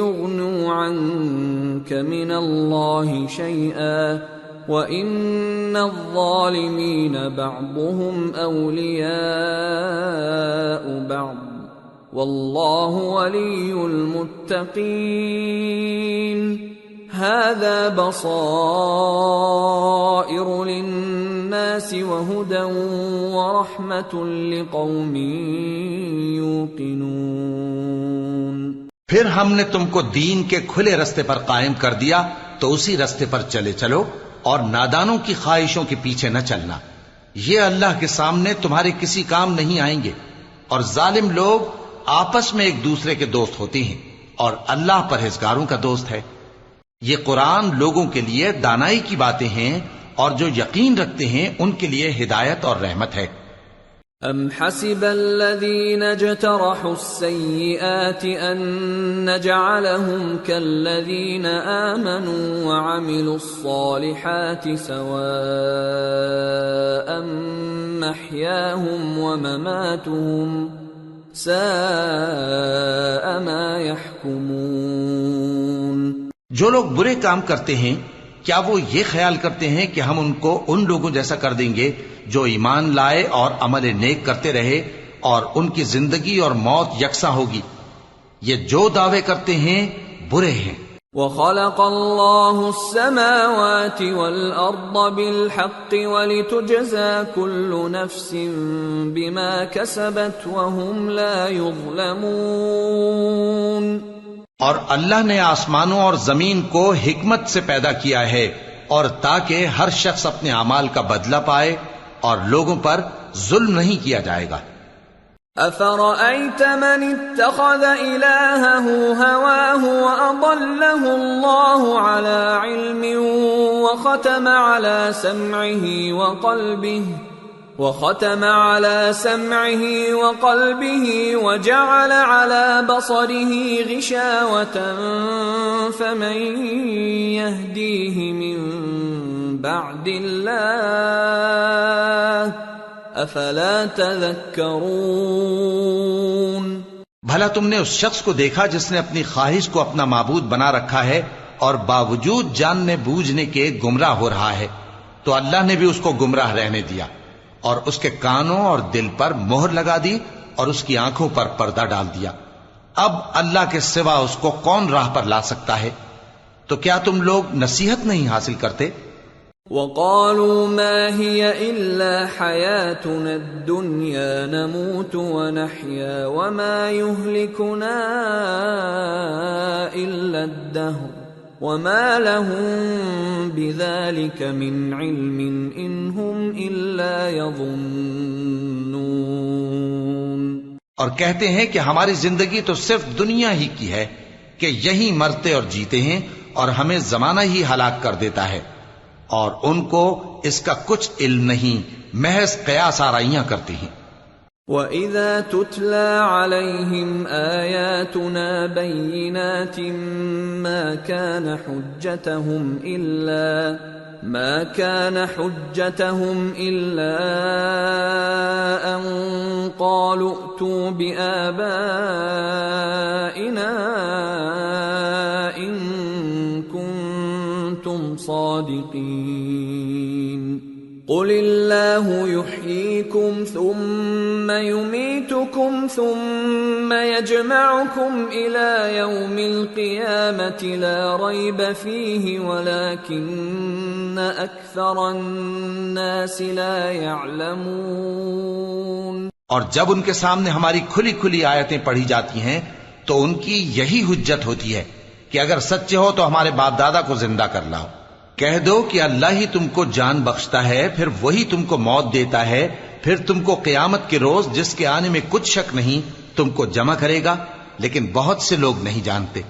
يغنوا عنك من الله شيئا وَإِنَّ الظَّالِمِينَ بَعْضُهُمْ أَوْلِيَاءُ بَعْضٍ وَاللَّهُ وَلِيُّ الْمُتَّقِينَ هَذَا بَصَائِرُ لِلنَّاسِ وَهُدًى وَرَحْمَةٌ لِقَوْمٍ يُوقِنُونَ۔ پھر ہم نے تم کو دین کے کھلے رستے پر قائم کر دیا تو اسی رستے پر چلے چلو اور نادانوں کی خواہشوں کے پیچھے نہ چلنا، یہ اللہ کے سامنے تمہارے کسی کام نہیں آئیں گے، اور ظالم لوگ آپس میں ایک دوسرے کے دوست ہوتے ہیں اور اللہ پرہیزگاروں کا دوست ہے۔ یہ قرآن لوگوں کے لیے دانائی کی باتیں ہیں اور جو یقین رکھتے ہیں ان کے لیے ہدایت اور رحمت ہے۔ أَمْ حَسِبَ الَّذِينَ اجْتَرَحُوا السَّيِّئَاتِ أَن نَّجْعَلَهُمْ كَالَّذِينَ آمَنُوا وَعَمِلُوا الصَّالِحَاتِ سَوَاءً مَّحْيَاهُمْ وَمَمَاتُهُمْ سَاءَ مَا يَحْكُمُونَ۔ جو لوگ برے کام کرتے ہیں کیا وہ یہ خیال کرتے ہیں کہ ہم ان کو ان لوگوں جیسا کر دیں گے جو ایمان لائے اور عمل نیک کرتے رہے اور ان کی زندگی اور موت یکساں ہوگی؟ یہ جو دعوے کرتے ہیں برے ہیں۔ وَخَلَقَ اللَّهُ السَّمَاوَاتِ وَالْأَرْضَ بِالْحَقِّ وَلِتُجْزَى كُلُّ نَفْسٍ بِمَا كَسَبَتْ وَهُمْ لَا يُظْلَمُونَ۔ اور اللہ نے آسمانوں اور زمین کو حکمت سے پیدا کیا ہے اور تاکہ ہر شخص اپنے اعمال کا بدلہ پائے اور لوگوں پر ظلم نہیں کیا جائے گا۔ أَفَرَأَيْتَ مَنِ اتَّخَذَ إِلَٰهَهُ هَوَاهُ وَأَضَلَّهُ اللَّهُ عَلَىٰ عِلْمٍ وَخَتَمَ عَلَىٰ سَمْعِهِ وَقَلْبِهِ وَجَعَلَ عَلَىٰ بَصَرِهِ غِشَاوَةً فَمَن يَهْدِيهِ مِن بَعْدِ اللَّهِ أَفَلَا تَذَكَّرُونَ۔ بھلا تم نے اس شخص کو دیکھا جس نے اپنی خواہش کو اپنا معبود بنا رکھا ہے اور باوجود جاننے بوجھنے کے گمراہ ہو رہا ہے؟ تو اللہ نے بھی اس کو گمراہ رہنے دیا اور اس کے کانوں اور دل پر مہر لگا دی اور اس کی آنکھوں پر پردہ ڈال دیا۔ اب اللہ کے سوا اس کو کون راہ پر لا سکتا ہے؟ تو کیا تم لوگ نصیحت نہیں حاصل کرتے؟ وَقَالُوا مَا هِيَ إِلَّا حَيَاتُنَا الدُّنْيَا نَمُوتُ وَنَحْيَا وَمَا يُهْلِكُنَا إِلَّا الدَّهْرُ وَمَا لَهُم بِذَلِكَ مِنْ عِلْمٍ إِنْ هُمْ إِلَّا يَظُنُّونَ۔ اور کہتے ہیں کہ ہماری زندگی تو صرف دنیا ہی کی ہے کہ یہی مرتے اور جیتے ہیں اور ہمیں زمانہ ہی ہلاک کر دیتا ہے، اور ان کو اس کا کچھ علم نہیں، محض قیاس آرائیاں کرتے ہیں۔ وَإِذَا تُتْلَى عَلَيْهِمْ آيَاتُنَا بَيِّنَاتٍ مَا كَانَ حُجَّتَهُمْ ما كان حجتهم إلا أن قالوا ائتوا بآبائنا إن كنتم صادقين قل الله يحييكم ثم يميتكم ثم يجمعكم إلى يوم القيامة لا ريب فيه ولكن أكثر الناس لا يعلمون۔ اور جب ان کے سامنے ہماری کھلی کھلی آیتیں پڑھی جاتی ہیں تو ان کی یہی حجت ہوتی ہے کہ اگر سچے ہو تو ہمارے باپ دادا کو زندہ کر لاؤ۔ کہہ دو کہ اللہ ہی تم کو جان بخشتا ہے، پھر وہی تم کو موت دیتا ہے، پھر تم کو قیامت کے روز جس کے آنے میں کچھ شک نہیں تم کو جمع کرے گا، لیکن بہت سے لوگ نہیں جانتے۔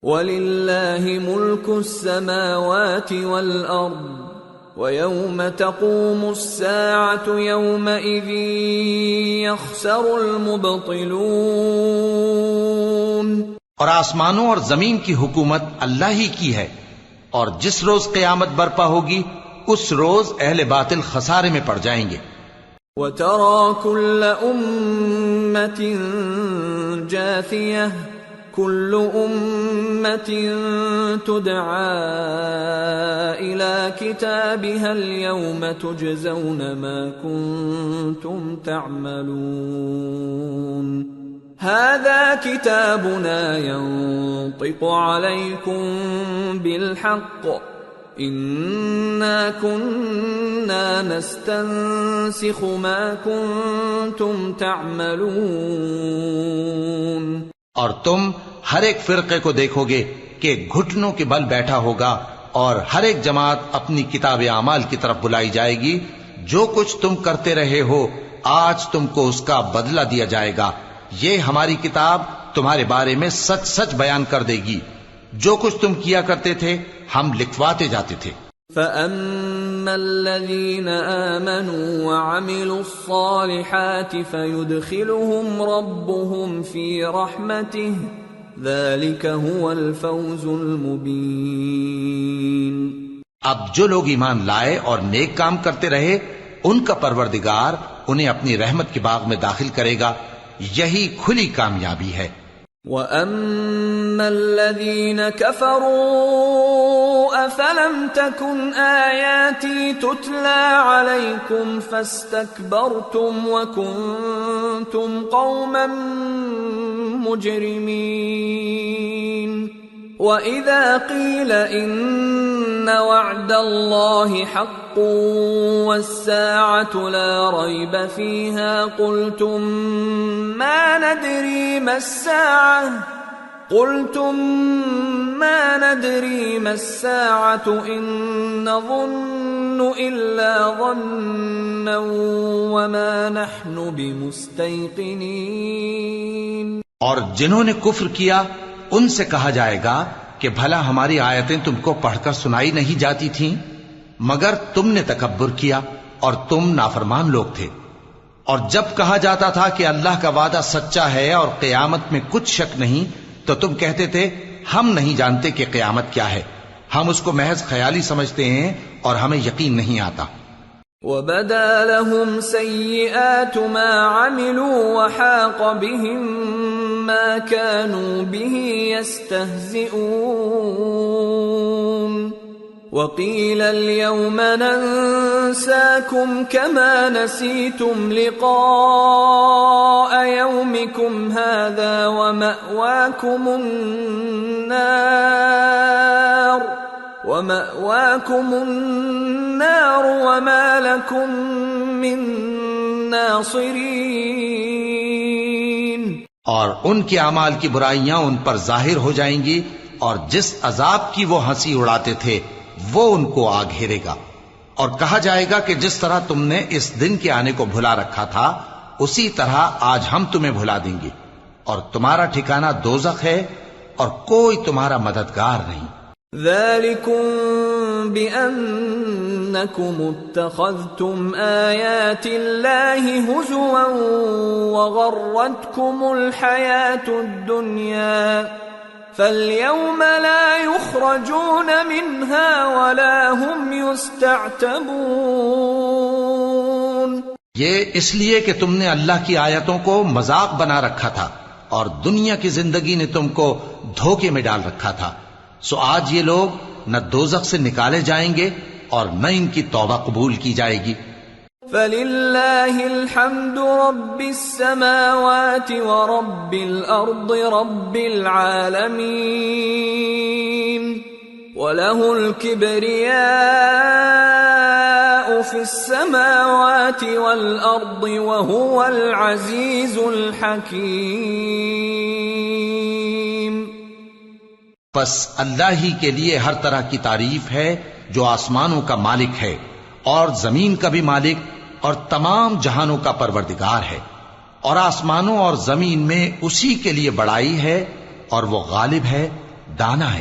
وَلِلَّهِ مُلْكُ السَّمَاوَاتِ وَالْأَرْضِ وَيَوْمَ تَقُومُ السَّاعَةُ يَوْمَئِذٍ يَخْسَرُ الْمُبْطِلُونَ۔ اور آسمانوں اور زمین کی حکومت اللہ ہی کی ہے، اور جس روز قیامت برپا ہوگی اس روز اہل باطل خسارے میں پڑ جائیں گے۔ وَتَرَى كُلَّ أُمَّةٍ جَاثِيَةً كُلُّ أُمَّةٍ تُدْعَى إِلَى كِتَابِهَا الْيَوْمَ تُجْزَوْنَ مَا كُنتُمْ تَعْمَلُونَ هذا كتابنا ينطق عليكم بالحق إنا كنا نستنسخ ما كنتم تعملون۔ اور تم ہر ایک فرقے کو دیکھو گے کہ گھٹنوں کے بل بیٹھا ہوگا، اور ہر ایک جماعت اپنی کتاب اعمال کی طرف بلائی جائے گی۔ جو کچھ تم کرتے رہے ہو آج تم کو اس کا بدلہ دیا جائے گا۔ یہ ہماری کتاب تمہارے بارے میں سچ سچ بیان کر دے گی۔ جو کچھ تم کیا کرتے تھے ہم لکھواتے جاتے تھے۔ فَأَمَّا الَّذِينَ آمَنُوا وَعَمِلُوا الصَّالِحَاتِ فَيُدْخِلُهُمْ رَبُّهُمْ فِي رَحْمَتِهِ ذَلِكَ هُوَ الْفَوْزُ الْمُبِينُ۔ اب جو لوگ ایمان لائے اور نیک کام کرتے رہے ان کا پروردگار انہیں اپنی رحمت کے باغ میں داخل کرے گا، یہی کھلی کامیابی ہے۔ وَأَمَّا الَّذِينَ كَفَرُوا أَفَلَمْ تَكُنْ آيَاتِي تُتْلَى عَلَيْكُمْ فَاسْتَكْبَرْتُمْ وَكُنْتُمْ قَوْمًا مُجْرِمِينَ وَإِذَا قِيلَ إِنَّ وَعْدَ اللَّهِ حَقٌّ وَالسَّاعَةُ لَا رَيْبَ فِيهَا قُلْتُمْ مَا نَدْرِي مَا السَّاعَةُ إِن نَّظُنُّ إِلَّا ظَنًّا وَمَا نَحْنُ بِمُسْتَيْقِنِينَ۔ اور جنہوں نے کفر کیا ان سے کہا جائے گا کہ بھلا ہماری آیتیں تم کو پڑھ کر سنائی نہیں جاتی تھیں؟ مگر تم نے تکبر کیا اور تم نافرمان لوگ تھے۔ اور جب کہا جاتا تھا کہ اللہ کا وعدہ سچا ہے اور قیامت میں کچھ شک نہیں تو تم کہتے تھے ہم نہیں جانتے کہ قیامت کیا ہے، ہم اس کو محض خیالی سمجھتے ہیں اور ہمیں یقین نہیں آتا۔ وَبَدَا لَهُمْ سَيِّئَاتُ مَا عَمِلُوا وَحَاقَ بِهِمْ مَا كَانُوا بِهِ يَسْتَهْزِئُونَ وَقِيلَ الْيَوْمَ نَنْسَاكُمْ كَمَا نَسِيتُمْ لِقَاءَ يَوْمِكُمْ هَذَا وَمَأْوَاكُمُ النَّارُ وَمَا لَكُمْ مِنْ نَاصِرِينَ۔ اور ان کے اعمال کی برائیاں ان پر ظاہر ہو جائیں گی، اور جس عذاب کی وہ ہنسی اڑاتے تھے وہ ان کو آ گھیرے گا۔ اور کہا جائے گا کہ جس طرح تم نے اس دن کے آنے کو بھلا رکھا تھا اسی طرح آج ہم تمہیں بھلا دیں گے، اور تمہارا ٹھکانہ دوزخ ہے اور کوئی تمہارا مددگار نہیں۔ ذَلِكُمْ بِأَنَّكُمُ اتَّخَذْتُمْ آيَاتِ اللَّهِ هُزُوًا وَغَرَّتْكُمُ الْحَيَاةُ الدُّنْيَا فَالْيَوْمَ لَا يُخْرَجُونَ مِنْهَا وَلَا هُمْ يُسْتَعْتَبُونَ۔ یہ اس لیے کہ تم نے اللہ کی آیتوں کو مذاق بنا رکھا تھا اور دنیا کی زندگی نے تم کو دھوکے میں ڈال رکھا تھا، سو آج یہ لوگ نہ دوزخ سے نکالے جائیں گے اور نہ ان کی توبہ قبول کی جائے گی۔ فَلِلَّهِ الْحَمْدُ رَبِّ السَّمَاوَاتِ وَرَبِّ الْأَرْضِ رَبِّ الْعَالَمِينَ وَلَهُ الْكِبْرِيَاءُ فِي السَّمَاوَاتِ وَالْأَرْضِ وَهُوَ الْعَزِيزُ الْحَكِيمُ۔ پس اللہ ہی کے لیے ہر طرح کی تعریف ہے جو آسمانوں کا مالک ہے اور زمین کا بھی مالک اور تمام جہانوں کا پروردگار ہے، اور آسمانوں اور زمین میں اسی کے لیے بڑائی ہے اور وہ غالب ہے، دانا ہے۔